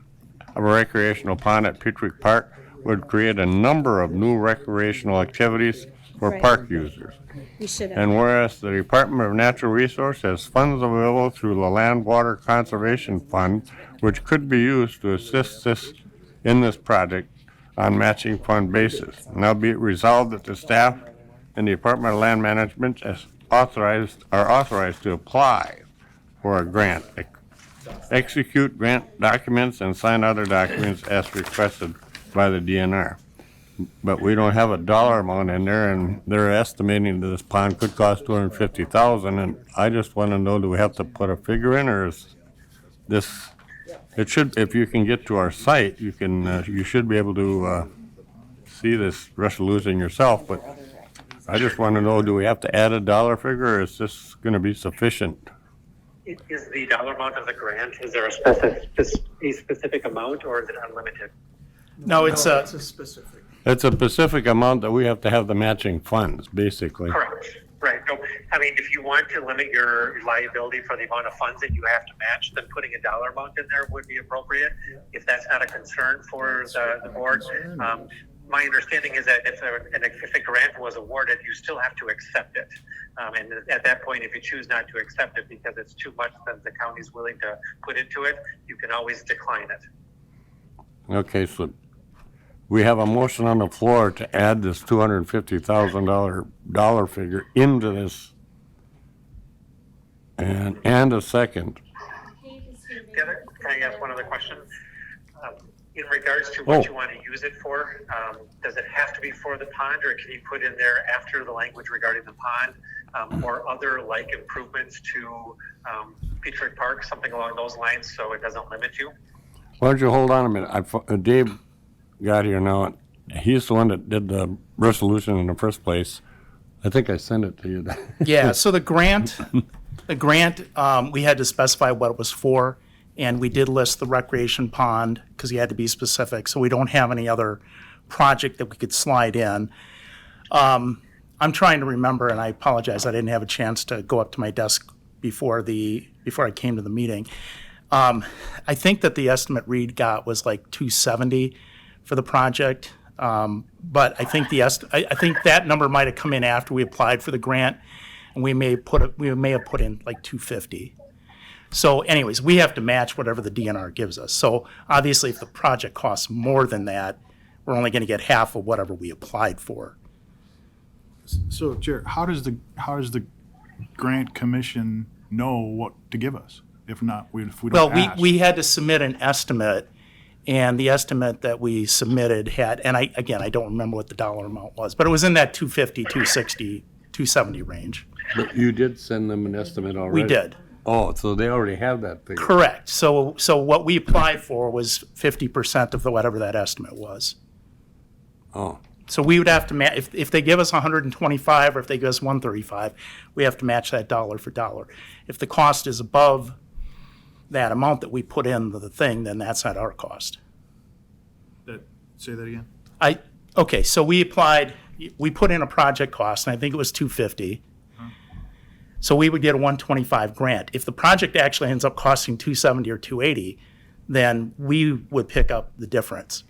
of a recreational pond at Petrie Park would create a number of new recreational activities for Right. park users. We should have. And whereas the Department of Natural Resources has funds available through the Land Water Conservation Fund, which could be used to assist in this project on matching fund basis. Now be it resolved that the staff and the Department of Land Management are authorized to apply for a grant, execute grant documents, and sign other documents as requested by the DNR. But we don't have a dollar amount in there, and they're estimating that this pond could cost $250,000, and I just want to know, do we have to put a figure in, or is this, it should, if you can get to our site, you can, you should be able to see this resolution yourself, but I just want to know, do we have to add a dollar figure, or is this going to be sufficient? Is the dollar amount of the grant, is there a specific amount, or is it unlimited? No, it's a specific. It's a specific amount that we have to have the matching funds, basically. Correct, right. No, I mean, if you want to limit your liability for the amount of funds that you have to match, then putting a dollar amount in there would be appropriate. If that's not a concern for the board, my understanding is that if a grant was awarded, you still have to accept it. And at that point, if you choose not to accept it because it's too much that the county's willing to put into it, you can always decline it. Okay, so we have a motion on the floor to add this $250,000 figure into this, and a second. Can I ask one other question? In regards to what you want to use it for, does it have to be for the pond, or can you put in there after the language regarding the pond, or other like improvements to Petrie Park, something along those lines, so it doesn't limit you? Why don't you hold on a minute? Dave got here now. He's the one that did the resolution in the first place. I think I sent it to you. Yeah, so the grant, we had to specify what it was for, and we did list the recreation pond, because you had to be specific, so we don't have any other project that we could slide in. I'm trying to remember, and I apologize, I didn't have a chance to go up to my desk before I came to the meeting. I think that the estimate Reed got was like $270 for the project. But I think I think that number might have come in after we applied for the grant, and we may have put in like $250. So anyways, we have to match whatever the DNR gives us. So obviously, if the project costs more than that, we're only going to get half of whatever we applied for. So, Chair, how does the grant commission know what to give us? If not, if we don't ask? We had to submit an estimate, and the estimate that we submitted had, and I don't remember what the dollar amount was, but it was in that 250, 260, 270 range. But you did send them an estimate already? We did. Oh, so they already have that figure? Correct. So what we applied for was 50% of whatever that estimate was. Oh. So we would have to if they give us 125 or if they give us 135, we have to match that dollar for dollar. If the cost is above that amount that we put in the thing, then that's not our cost. Say that again? Okay, so we put in a project cost, and I think it was $250. So we would get a $125 grant. If the project actually ends up costing $270 or $280, then we would pick up the difference.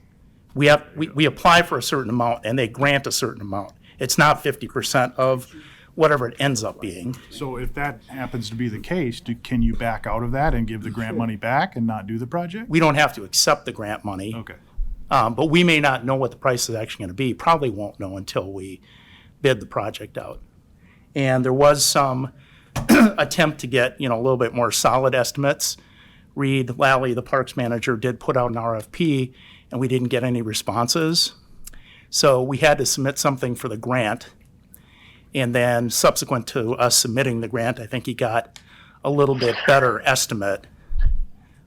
We apply for a certain amount, and they grant a certain amount. It's not 50% of whatever it ends up being. So if that happens to be the case, can you back out of that and give the grant money back and not do the project? We don't have to accept the grant money. Okay. But we may not know what the price is actually going to be. Probably won't know until we bid the project out. And there was some attempt to get, a little bit more solid estimates. Reed Lally, the parks manager, did put out an RFP, and we didn't get any responses. So we had to submit something for the grant. And then subsequent to us submitting the grant, I think he got a little bit better estimate.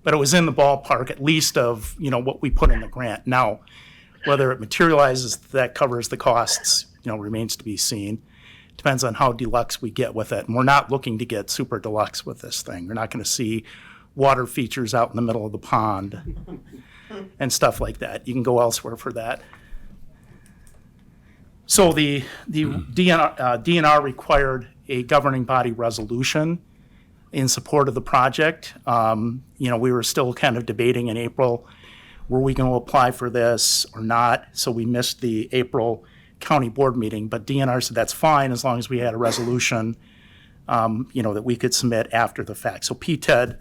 But it was in the ballpark, at least of, what we put in the grant. Now, whether it materializes that covers the costs, remains to be seen. Depends on how deluxe we get with it. And we're not looking to get super deluxe with this thing. We're not going to see water features out in the middle of the pond and stuff like that. You can go elsewhere for that. So the DNR required a governing body resolution in support of the project. We were still kind of debating in April, were we going to apply for this or not? So we missed the April county board meeting, but DNR said that's fine as long as we had a resolution, that we could submit after the fact. So PTED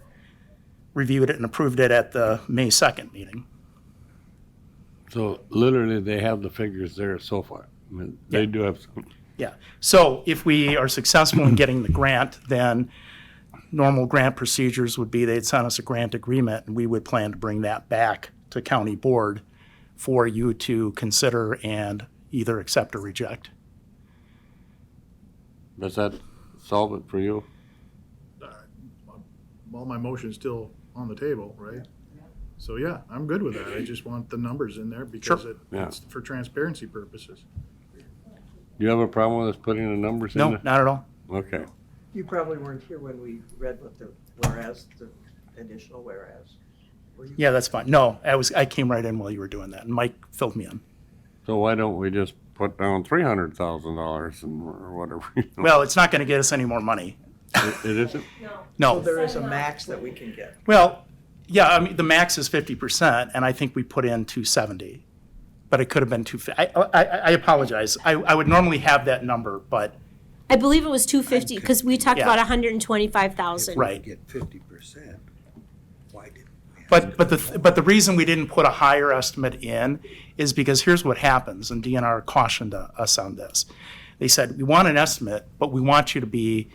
reviewed it and approved it at the May 2nd meeting. So literally, they have the figures there so far. I mean, they do have some. Yeah. So if we are successful in getting the grant, then normal grant procedures would be they'd send us a grant agreement, and we would plan to bring that back to county board for you to consider and either accept or reject. Does that solve it for you? Well, my motion's still on the table, right? So yeah, I'm good with that. I just want the numbers in there because Sure. it's for transparency purposes. Do you have a problem with us putting the numbers in No, there? not at all. Okay. You probably weren't here when we read what the additional whereas. Were you? Yeah, that's fine. No, I came right in while you were doing that, and Mike filled me in. So why don't we just put down $300,000 or whatever? Well, it's not going to get us any more money. It isn't? So No. there is a max that we can get. Well, yeah, I mean, the max is 50%, and I think we put in 270, but it could have been 250. I apologize. I would normally have that number, but, I believe it was 250 because we talked Yeah. about 125,000. right. Get 50%, why didn't we? But the reason we didn't put a higher estimate in is because here's what happens, and DNR cautioned us on this. They said, we want an estimate, but we want you to be,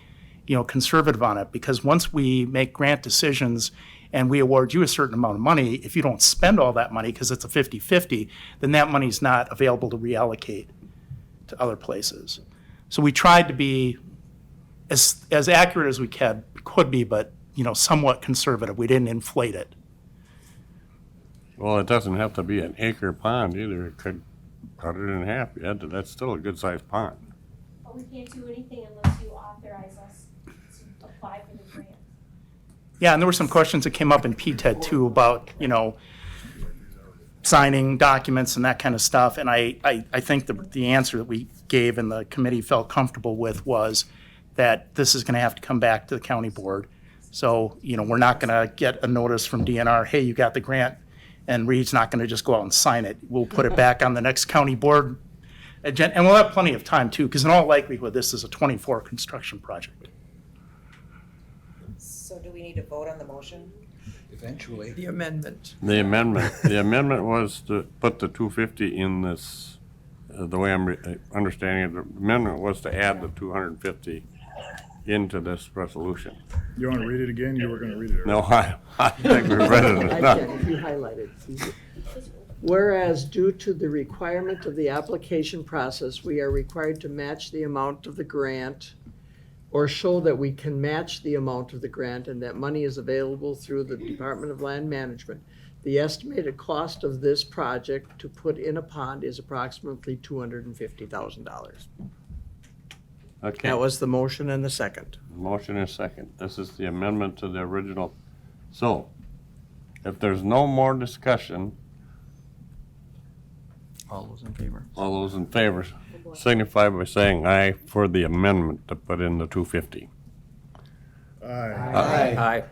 conservative on it, because once we make grant decisions and we award you a certain amount of money, if you don't spend all that money because it's a 50-50, then that money's not available to reallocate to other places. So we tried to be as accurate as we could be, but, somewhat conservative. We didn't inflate it. Well, it doesn't have to be an acre pond either. It could cut it in half. Yeah, that's still a good-sized pond. But we can't do anything unless you authorize us to apply for the grant. Yeah, and there were some questions that came up in PTED too about, signing documents and that kind of stuff. And I think the answer that we gave and the committee felt comfortable with was that this is going to have to come back to the county board. So, we're not going to get a notice from DNR, hey, you got the grant, and Reed's not going to just go out and sign it. We'll put it back on the next county board agenda, and we'll have plenty of time too, because in all likelihood, this is a 24 construction project. So do we need to vote on the motion? Eventually. The amendment. The amendment was to put the 250 in this, the way I'm understanding it, the amendment was to add the 250 into this resolution. You want to read it again? You were going to read it earlier. No, I think we read it I enough. can, if you highlight it. Whereas due to the requirement of the application process, we are required to match the amount of the grant or show that we can match the amount of the grant and that money is available through the Department of Land Management. The estimated cost of this project to put in a pond is approximately $250,000. Okay, That was the motion and the second. motion is second. This is the amendment to the original. So, if there's no more discussion, All those in favor? all those in favor signify by saying aye for the amendment to put in the 250. Aye. Aye.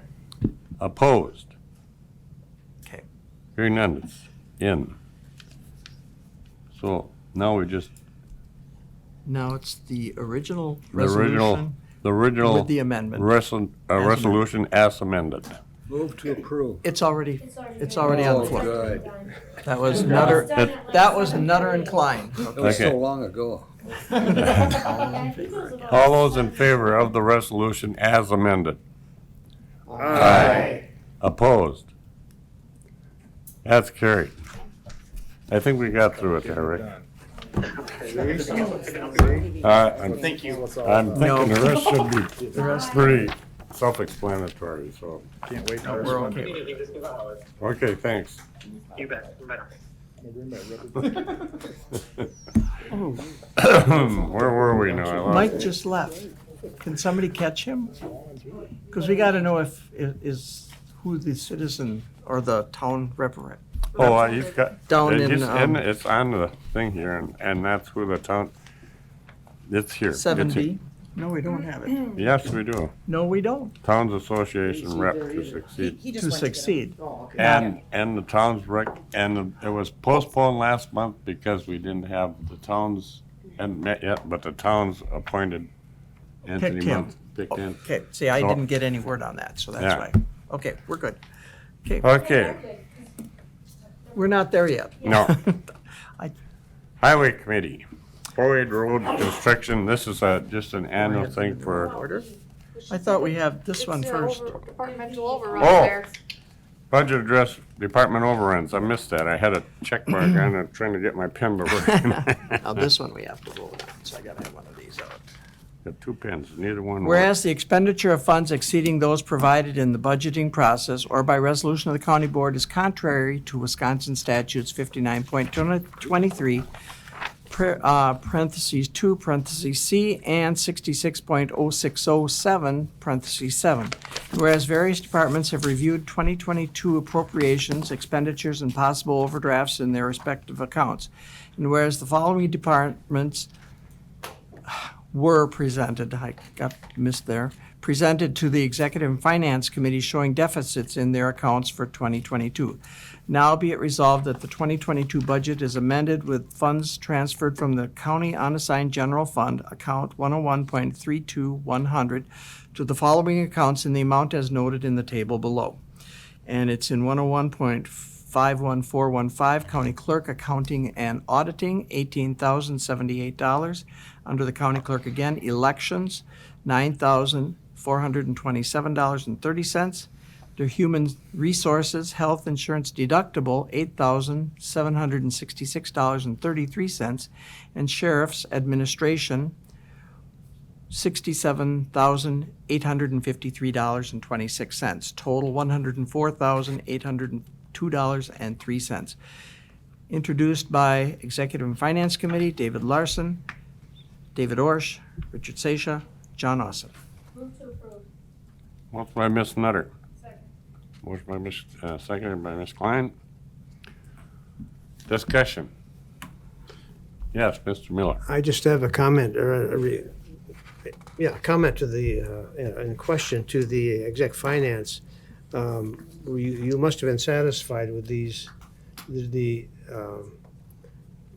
Opposed? Okay. Hearing none, it's in. So now we just No, it's the original The original, resolution the original. with the amendment. Resolution as amended. Move to approve. It's already on the floor. Good. That was Nutter, that was Nutter and Klein. It was Okay. so long ago. All those in favor of the resolution as amended? Aye. Opposed? That's carried. I think we got through it there, Rick. Thank you. I'm thinking the rest should be The rest, pretty self-explanatory, so, Can't wait. no, we're okay. okay, thanks. You bet. Where were we now? I lost Mike it. just left. Can somebody catch him? Because we got to know if, is who the citizen or the town representative. Oh, he's got, Down it's in, it's on the thing here, and that's who the town, it's here. It's Seven here. B? No, we don't have it. Yes, we do. No, we don't. Towns Association rep to succeed. He To just went to get it. succeed. And the towns it was postponed last month because we didn't have the towns, hadn't met yet, but the towns appointed Anthony Picked him. Month. Picked in. Okay, see, I So- didn't get any word on that, so that's Yeah. why. Okay, we're good. Okay, Okay, we're not there yet. no. I- Highway Committee, Boyd Road Construction, this is just an annual thing for, Order? I thought we have this one first. Departmental overrun Oh. there. budget address department overruns. I missed that. I had a check mark on it, trying to get my pen to work. Now, this one we have to vote on, so I gotta have one of these out. Got two pens, neither one works. Whereas the expenditure of funds exceeding those provided in the budgeting process or by resolution of the county board is contrary to Wisconsin statutes 59.23, parentheses 2, parentheses C, and 66.0607, parentheses 7. Whereas various departments have reviewed 2022 appropriations, expenditures, and possible overdrafts in their respective accounts. And whereas the following departments were presented, I got missed there, presented to the Executive and Finance Committee showing deficits in their accounts for 2022. Now be it resolved that the 2022 budget is amended with funds transferred from the County Unassigned General Fund, account 101.32100, to the following accounts in the amount as noted in the table below. And it's in 101.51415, County Clerk Accounting and Auditing, $18,078. Under the County Clerk again, Elections, $9,427.30. The Human Resources Health Insurance Deductible, $8,766.33. And Sheriff's Administration, $67,853.26. Total $104,802.03. Introduced by Executive and Finance Committee, David Larson, David Orsh, Richard Seisha, John Ossoff. Motion by Ms. Nutter. Motion by Ms., seconded by Ms. Klein. Discussion. Yes, Mr. Miller. I just have a comment, or comment to the, in question to the exec finance. You must have been satisfied with the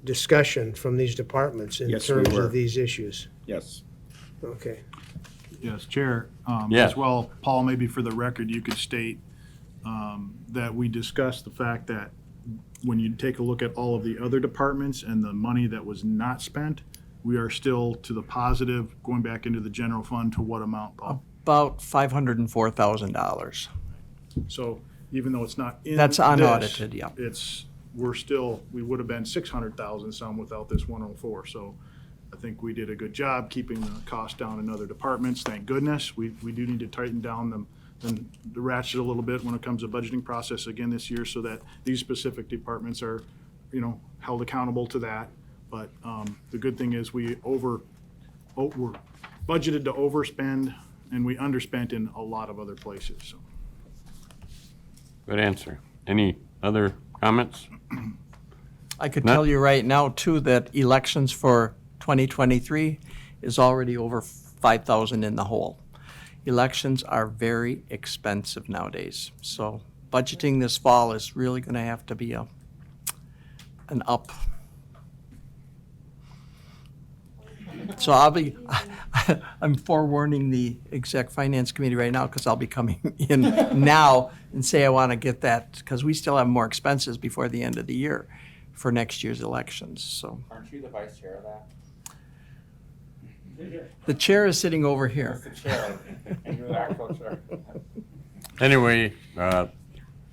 discussion from these departments in Yes, we terms were. of these issues. Yes. Okay. Yes, Chair. Yes. As well, Paul, maybe for the record, you could state that we discussed the fact that when you take a look at all of the other departments and the money that was not spent, we are still to the positive, going back into the general fund to what amount, Paul? About $504,000. So even though it's not in That's this, unaudited, yeah. we would have been 600,000 some without this 104. So I think we did a good job keeping the cost down in other departments. Thank goodness. We do need to tighten down the ratchet a little bit when it comes to budgeting process again this year, so that these specific departments are, held accountable to that. But the good thing is we're budgeted to overspend, and we underspent in a lot of other places. So. Good answer. Any other comments? I could No. tell you right now, too, that elections for 2023 is already over 5,000 in the hole. Elections are very expensive nowadays, so budgeting this fall is really going to have to be an up. So I'll be, I'm forewarning the exec finance committee right now because I'll be coming in now and say I want to get that because we still have more expenses before the end of the year for next year's elections, so. Aren't you the vice chair of that? The chair is sitting over here. The chair, and you're the actual chair. Anyway, the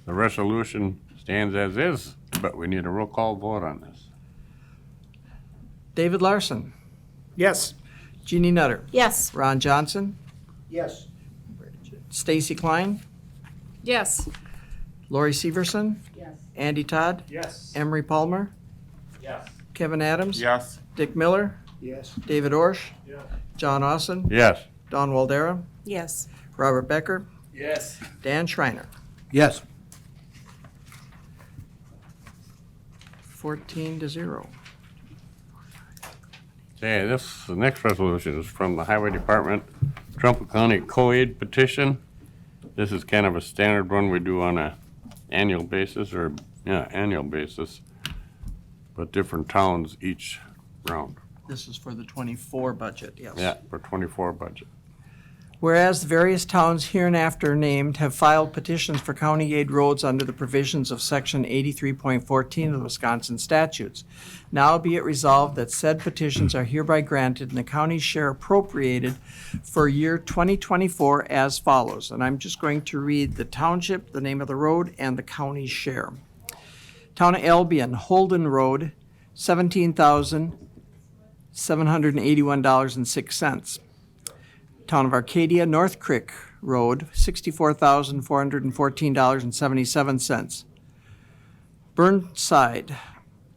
resolution stands as is, but we need a roll call vote on this. David Larson, Yes. Jeannie Nutter, Yes. Ron Johnson, Yes. Stacy Klein, Yes. Lori Severson, Andy Todd, Yes. Emery Palmer, Yes. Kevin Adams, Yes. Dick Miller, Yes. David Orsh, John Austin, Yes. Don Waldera, Yes. Robert Becker, Yes. Dan Schreiner. Yes. 14-0. Okay, the next resolution is from the Highway Department, Trumbull County Co-aid petition. This is kind of a standard one we do on a annual basis, but different towns each round. This is for the 24 budget, yes. Yeah, for 24 budget. Whereas the various towns hereinafter named have filed petitions for county aid roads under the provisions of Section 83.14 of the Wisconsin statutes. Now be it resolved that said petitions are hereby granted and the county's share appropriated for year 2024 as follows. And I'm just going to read the township, the name of the road, and the county's share. Town of Albion, Holden Road, $17,781.06. Town of Arcadia, North Creek Road, $64,414.77. Burnside,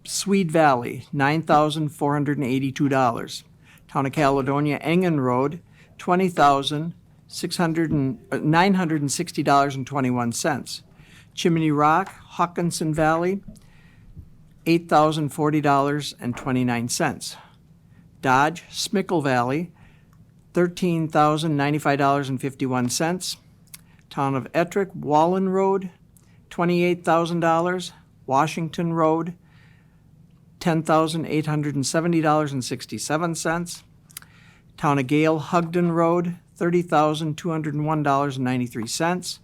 Swede Valley, $9,482. Town of Caledonia, Engen Road, $20,960.21. Chimney Rock, Hawkinson Valley, $8,040.29. Dodge, Smickle Valley, $13,095.51. Town of Ettrick, Wallen Road, $28,000. Washington Road, $10,870.67. Town of Gale, Hugden Road, $30,201.93.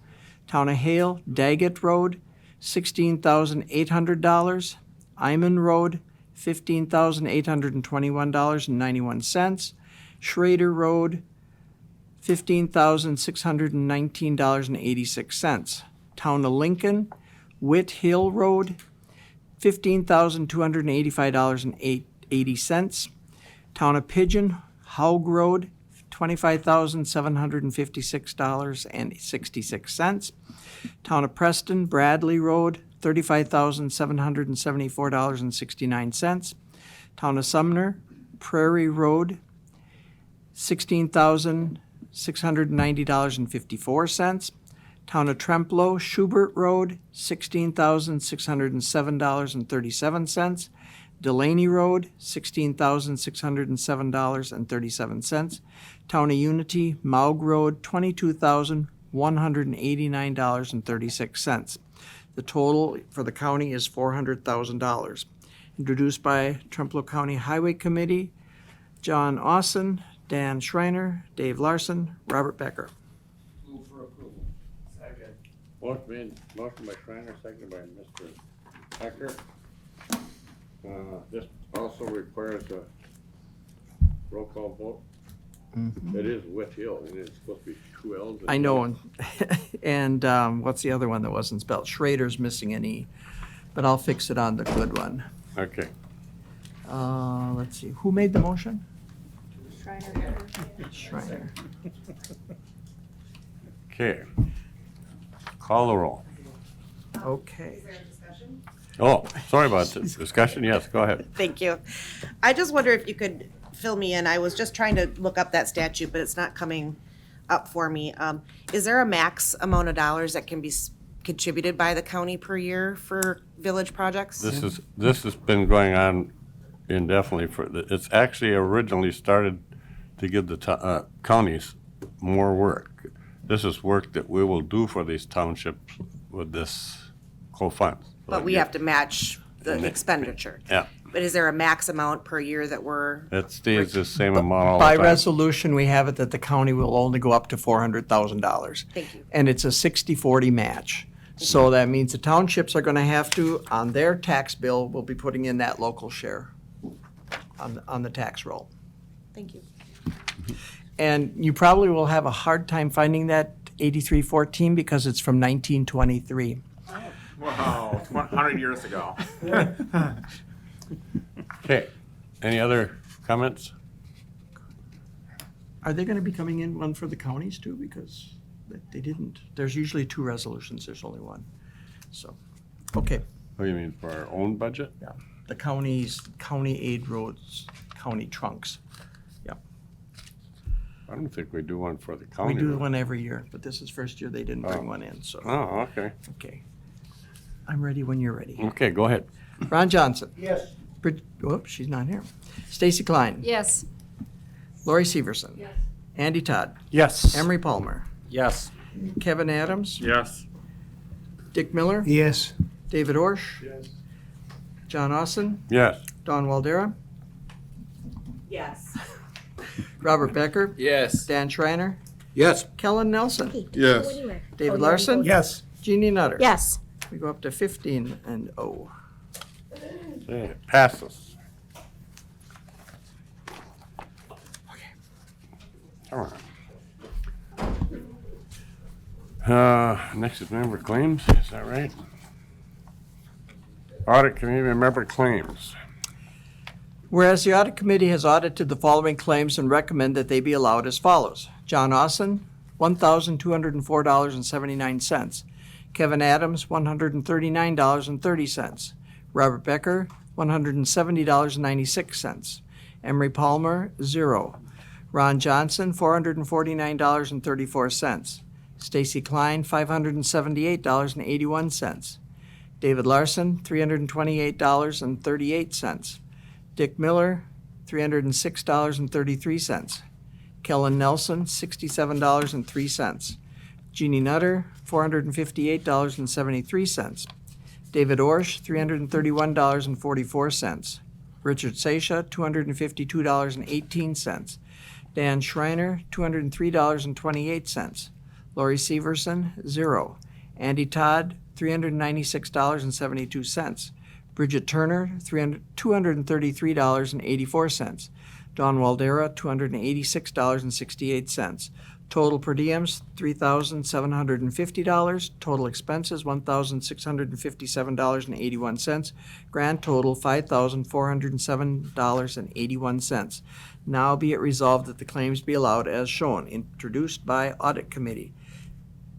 Town of Hale, Daggett Road, $16,800. Iman Road, $15,821.91. Schrader Road, $15,619.86. Town of Lincoln, Witt Hill Road, $15,285.80. Town of Pigeon, Haug Road, $25,756.66. Town of Preston, Bradley Road, $35,774.69. Town of Sumner, Prairie Road, $16,690.54. Town of Trempealeau, Schubert Road, $16,607.37. Delaney Road, $16,607.37. Town of Unity, Maug Road, $22,189.36. The total for the county is $400,000. Introduced by Trempealeau County Highway Committee, John Austin, Dan Schreiner, Dave Larson, Robert Becker. Move for approval. Second. Motion by Schreiner, seconded by Mr. Becker. This also requires a roll call vote. It is Witt Hill, and it's supposed to be two L's. I know, and what's the other one that wasn't spelled? Schrader's missing an E, but I'll fix it on the good one. Okay. Let's see, who made the motion? Schreiner. Schreiner. Okay. Call the roll. Okay. Oh, sorry about this. Discussion? Yes, go ahead. Thank you. I just wonder if you could fill me in. I was just trying to look up that statute, but it's not coming up for me. Is there a max amount of dollars that can be contributed by the county per year for village projects? This has been going on indefinitely it's actually originally started to give the counties more work. This is work that we will do for these townships with this co-funds. But we have to match the expenditure. Yeah. But is there a max amount per year that we're, It stays the same amount all the By time. resolution, we have it that the county will only go up to $400,000. thank you. And it's a 60-40 match. So that means the townships are gonna have to, on their tax bill, will be putting in that local share on the tax roll. Thank you. And you probably will have a hard time finding that 8314 because it's from 1923. Wow, 100 years ago. Okay, any other comments? Are they gonna be coming in one for the counties too? Because they didn't. There's usually 2 resolutions, there's only one. So, okay. What do you mean, for our own budget? Yeah, the counties, county aid roads, county trunks. Yep. I don't think we do one for the We county. do one every year, but this is first year they didn't bring Oh. one in, so, Oh, okay. okay. I'm ready when you're ready. Okay, go ahead. Ron Johnson. Yes. Whoops, she's not here. Stacy Klein. Yes. Lori Severson. Yes. Andy Todd. Yes. Emery Palmer. Yes. Kevin Adams. Yes. Dick Miller. Yes. David Orsh. Yes. John Austin. Yes. Don Waldera. Yes. Robert Becker. Yes. Dan Schreiner. Yes. Kellen Nelson. Yes. David Larson. Yes. Jeannie Nutter. Yes. We go up to 15 and 0. Okay, it passes. Come on. Next is member claims, is that right? Audit committee member claims. Whereas the audit committee has audited the following claims and recommend that they be allowed as follows. John Austin, $1,204.79. Kevin Adams, $139.30. Robert Becker, $170.96. Emery Palmer, 0. Ron Johnson, $449.34. Stacy Klein, $578.81. David Larson, $328.38. Dick Miller, $306.33. Kellen Nelson, $67.03. Jeannie Nutter, $458.73. David Orsh, $331.44. Richard Seisha, $252.18. Dan Schreiner, $203.28. Lori Severson, 0. Andy Todd, $396.72. Bridget Turner, $233.84. Don Waldera, $286.68. Total per diems, $3,750. Total expenses, $1,657.81. Grand total, $5,407.81. Now be it resolved that the claims be allowed as shown, introduced by Audit Committee.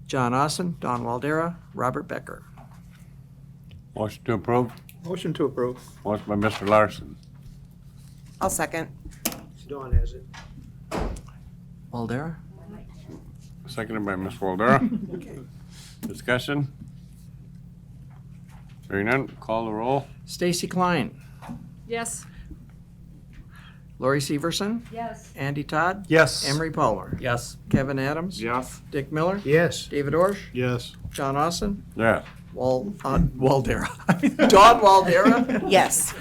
John Austin, Don Waldera, Robert Becker. Motion to approve. Motion to approve. Motion by Mr. Larson. I'll second. Dawn has it. Waldera? Seconded by Ms. Waldera. Discussion? Hearing none, call the roll. Stacy Klein. Yes. Lori Severson. Yes. Andy Todd. Yes. Emery Palmer. Yes. Kevin Adams. Yes. Dick Miller. Yes. David Orsh. Yes. John Austin. Yes. Waldera. Don Waldera. Yes.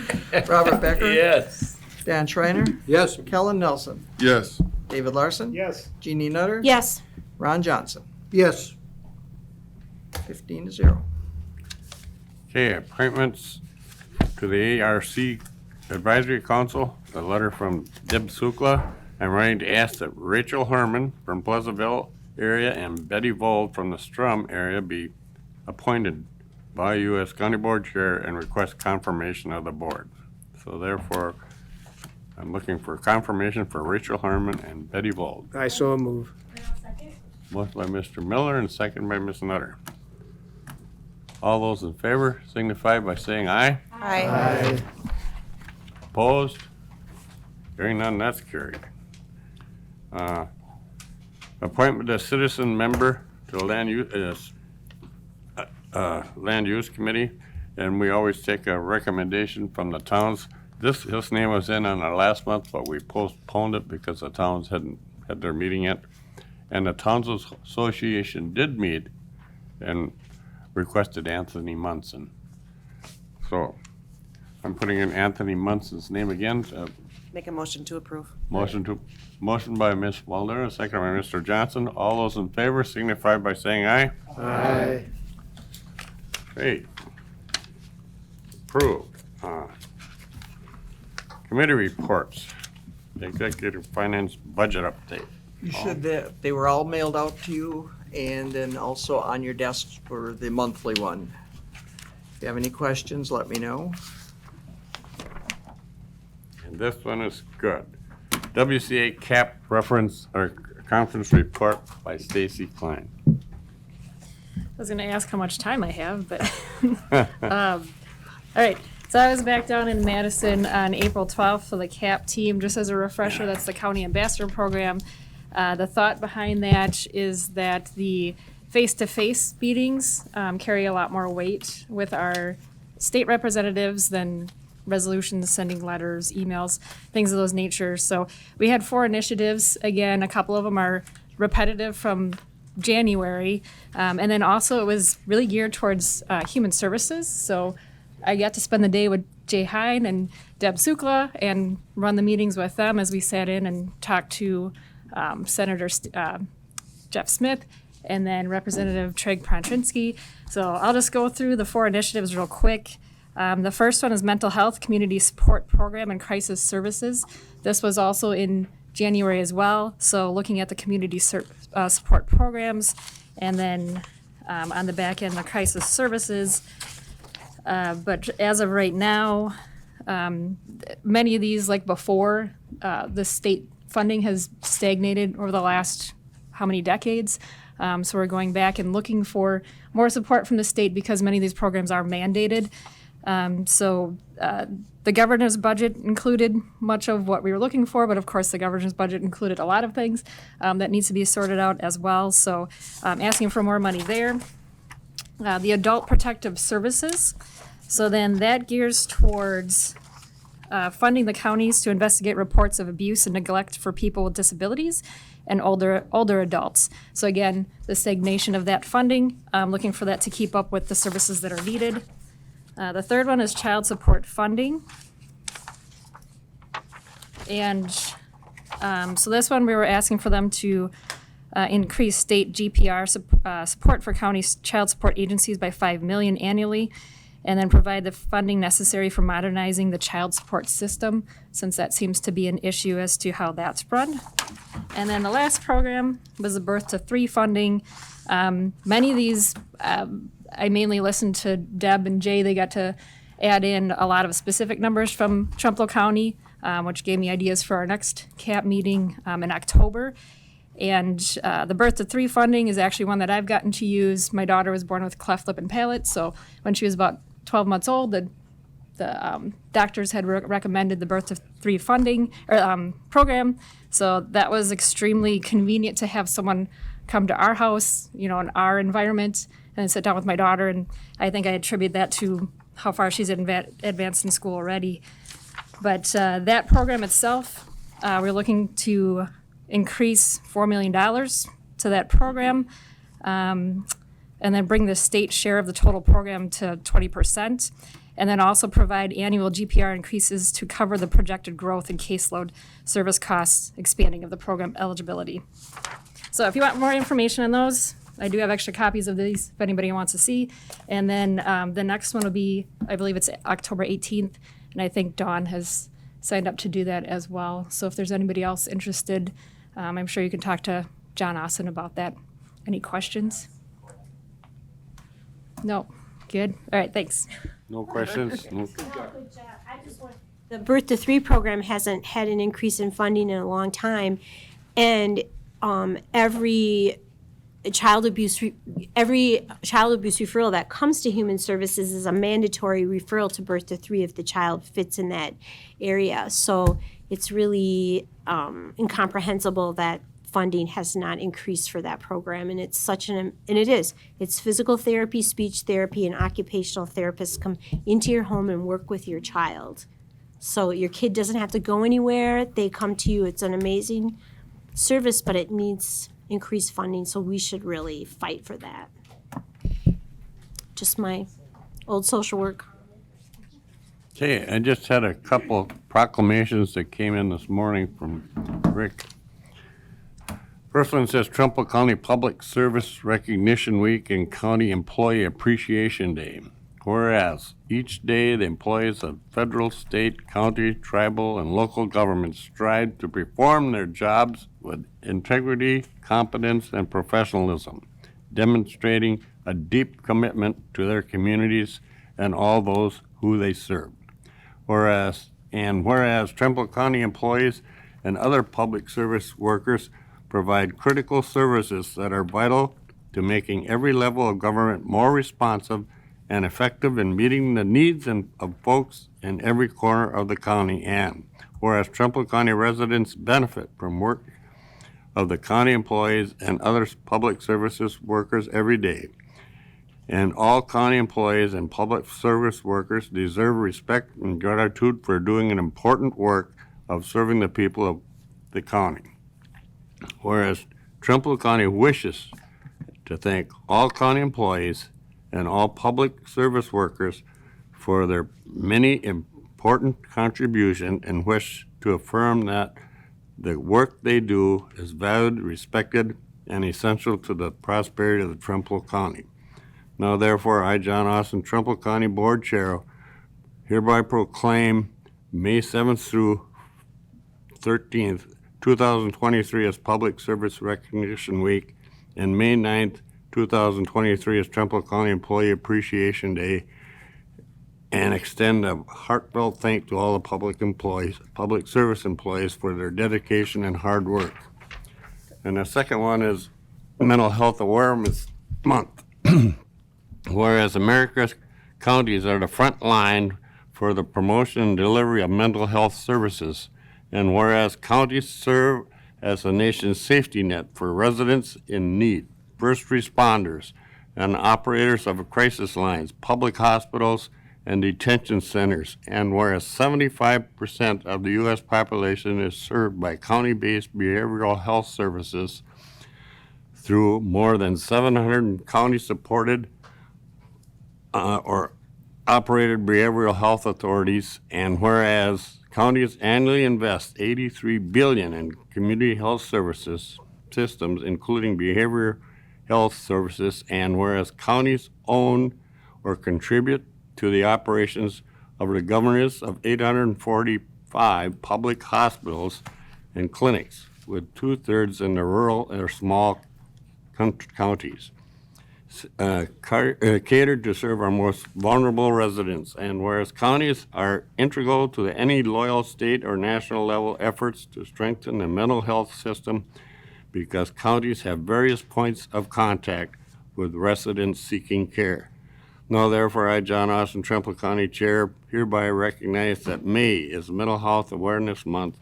Robert Becker. Yes. Dan Schreiner. Yes. Kellen Nelson. Yes. David Larson. Yes. Jeannie Nutter. Yes. Ron Johnson. Yes. 15-0. Okay, appointments to the ARC Advisory Council, a letter from Deb Sukla. I'm writing to ask that Rachel Herman from Pleasantville area and Betty Vold from the Strum area be appointed by you as County Board Chair and request confirmation of the board. So therefore, I'm looking for confirmation for Rachel Herman and Betty Vold. I so move. Motion by Mr. Miller and second by Ms. Nutter. All those in favor signify by saying aye. Aye. Opposed? Hearing none, that's carried. Appointment as citizen member to Land Use Committee, and we always take a recommendation from the towns. This name was in on our last month, but we postponed it because the towns hadn't had their meeting yet. And the Towns Association did meet and requested Anthony Munson. So I'm putting in Anthony Munson's name again. Make a motion to approve. Motion by Ms. Mulder, second by Mr. Johnson. All those in favor signify by saying aye. Aye. Great. Approved. Committee reports. The Executive Finance Budget Update. You should, they were all mailed out to you and then also on your desks for the monthly one. If you have any questions, let me know. And this one is good. WCA CAP reference or conference report by Stacy Klein. I was going to ask how much time I have, but all right. So I was back down in Madison on April 12th for the CAP team. Just as a refresher, that's the County Ambassador Program. The thought behind that is that the face-to-face meetings carry a lot more weight with our state representatives than resolutions, sending letters, emails, things of those nature. So we had 4 initiatives. Again, a couple of them are repetitive from January. And then also it was really geared towards human services. So I got to spend the day with Jay Hine and Deb Sukla and run the meetings with them as we sat in and talked to Senator Jeff Smith and then Representative Treg Prontrinsky. So I'll just go through the 4 initiatives real quick. The first one is Mental Health Community Support Program and Crisis Services. This was also in January as well. So looking at the community support programs and then on the back end, the crisis services. But as of right now, many of these, like before, the state funding has stagnated over the last how many decades. So we're going back and looking for more support from the state because many of these programs are mandated. So the governor's budget included much of what we were looking for, but of course the governor's budget included a lot of things that needs to be sorted out as well. So asking for more money there. The Adult Protective Services. So then that gears towards funding the counties to investigate reports of abuse and neglect for people with disabilities and older adults. So again, the stagnation of that funding, looking for that to keep up with the services that are needed. The third one is child support funding. And so this one, we were asking for them to increase state GPR support for county child support agencies by $5 million annually, and then provide the funding necessary for modernizing the child support system, since that seems to be an issue as to how that's run. And then the last program was the Birth to 3 funding. Many of these, I mainly listened to Deb and Jay. They got to add in a lot of specific numbers from Trempealeau County, which gave me ideas for our next CAP meeting in October. And the Birth to 3 funding is actually one that I've gotten to use. My daughter was born with cleft lip and palate, so when she was about 12 months old, the doctors had recommended the Birth to 3 funding or program. So that was extremely convenient to have someone come to our house, in our environment, and sit down with my daughter. And I think I attribute that to how far she's advanced in school already. But that program itself, we're looking to increase $4 million to that program, and then bring the state share of the total program to 20%, and then also provide annual GPR increases to cover the projected growth in caseload service costs, expanding of the program eligibility. So if you want more information on those, I do have extra copies of these if anybody wants to see. And then the next one will be, I believe it's October 18th, and I think Dawn has signed up to do that as well. So if there's anybody else interested, I'm sure you can talk to John Austin about that. Any questions? No? Good? All right, thanks. No questions? No. The Birth to 3 program hasn't had an increase in funding in a long time, and every child abuse referral that comes to Human Services is a mandatory referral to Birth to 3 if the child fits in that area. So it's really incomprehensible that funding has not increased for that program, and it's it's physical therapy, speech therapy, and occupational therapists come into your home and work with your child. So your kid doesn't have to go anywhere, they come to you. It's an amazing service, but it needs increased funding, so we should really fight for that. Just my old social work. Okay, I just had a couple proclamations that came in this morning from Rick. First one says Trumpealeau County Public Service Recognition Week and County Employee Appreciation Day. Whereas each day the employees of federal, state, county, tribal, and local governments strive to perform their jobs with integrity, competence, and professionalism, demonstrating a deep commitment to their communities and all those who they serve. Whereas Trempealeau County employees and other public service workers provide critical services that are vital to making every level of government more responsive and effective in meeting the needs of folks in every corner of the county. And whereas Trempealeau County residents benefit from work of the county employees and other public services workers every day. And all county employees and public service workers deserve respect and gratitude for doing an important work of serving the people of the county. Whereas Trempealeau County wishes to thank all county employees and all public service workers for their many important contributions and wish to affirm that the work they do is valued, respected, and essential to the prosperity of the Trempealeau County. Now therefore, I, John Austin, Trempealeau County Board Chair, hereby proclaim May 7th through 13th, 2023 as Public Service Recognition Week, and May 9th, 2023 as Trempealeau County Employee Appreciation Day, and extend a heartfelt thank to all the public service employees for their dedication and hard work. And the second one is Mental Health Awareness Month. Whereas America's counties are the front line for the promotion and delivery of mental health services, and whereas counties serve as the nation's safety net for residents in need, first responders, and operators of crisis lines, public hospitals, and detention centers, and whereas 75% of the U.S. population is served by county-based behavioral health services through more than 700 county-supported or operated behavioral health authorities, and whereas counties annually invest $83 billion in community health services systems, including behavioral health services, and whereas counties own or contribute to the operations of the governance of 845 public hospitals and clinics, with 2/3 in the rural or small counties, catered to serve our most vulnerable residents. And whereas counties are integral to any loyal state or national level efforts to strengthen the mental health system, because counties have various points of contact with residents seeking care. Now therefore, I, John Austin, Trempealeau County Chair, hereby recognize that May is Mental Health Awareness Month,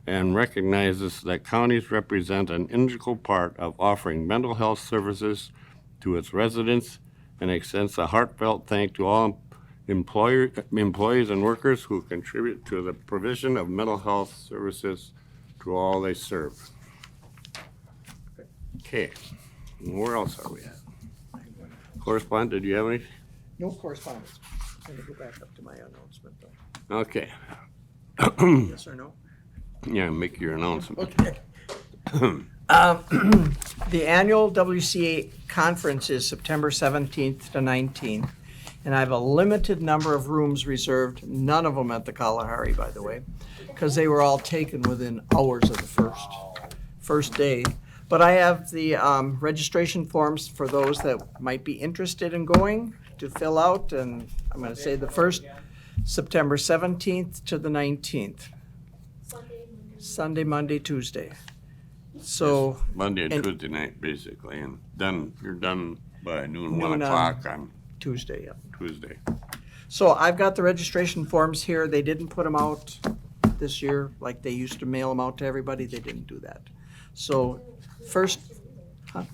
and recognizes that counties represent an integral part of offering mental health services to its residents, and extends a heartfelt thank to all employees and workers who contribute to the provision of mental health services to all they serve. Okay, where else are we at? Correspondent, did you have any? No correspondence. I'm gonna go back up to my announcement though. Okay. Yes or no? Yeah, make your announcement. Okay. The annual WCA conference is September 17th to 19th, and I have a limited number of rooms reserved, none of them at the Kalahari, by the way, because they were all taken within hours of the first day. But I have the registration forms for those that might be interested in going to fill out, and I'm going to say the first September 17th to the 19th. Sunday, Monday, Tuesday. So Monday and and- Tuesday night, basically, and you're done by noon, Noon 1 o'clock on Tuesday, yeah. Tuesday. So I've got the registration forms here. They didn't put them out this year like they used to mail them out to everybody. They didn't do that. So first, huh?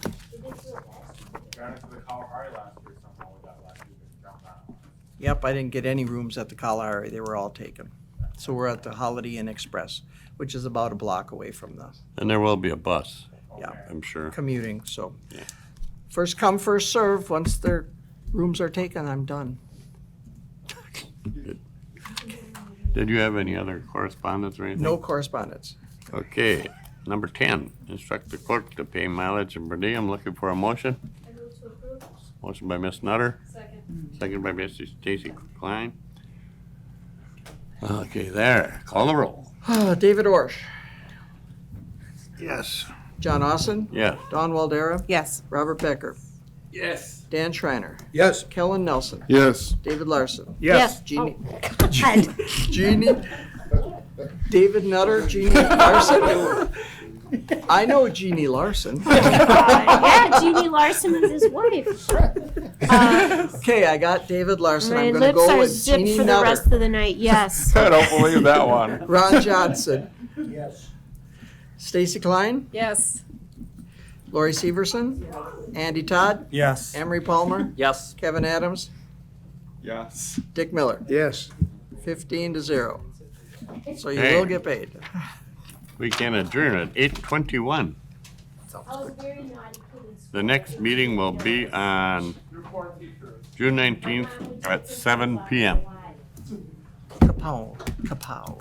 Got into the Kalahari last year somehow, we got last year, jumped on. Yep, I didn't get any rooms at the Kalahari. They were all taken. So we're at the Holiday Inn Express, which is about a block away from the, And there will be a bus, yeah, I'm sure. commuting, so. Yeah. First come, first serve. Once their rooms are taken, I'm done. Did you have any other correspondence or anything? No correspondence. Okay, number 10, instruct the clerk to pay mileage and per diem. Looking for a motion? Motion by Ms. Nutter. Second by Mrs. Stacy Klein. Okay, there. Call the roll. David Orsh, Yes. John Austin, Yes. Dawn Waldera, Yes. Robert Becker, Yes. Dan Schreiner, Yes. Kellen Nelson, Yes. David Larson, Yes. Jeannie, God. Jeannie, David Nutter, Jeannie Larson. I know Jeannie Larson. Yeah, Jeannie Larson is his wife. Okay, I got David Larson. My I'm gonna lips go are with zipped Jeannie for the Nutter. rest of the night, yes. I don't believe that one. Ron Johnson, Yes. Stacy Klein, Yes. Lori Severson, Andy Todd, Yes. Emery Palmer, Yes. Kevin Adams, Yes. Dick Miller. Yes. 15-0. So you Hey. will get paid. We can adjourn at 8:21. The next meeting will be on June 19th at 7 p.m. Kapow, kapow.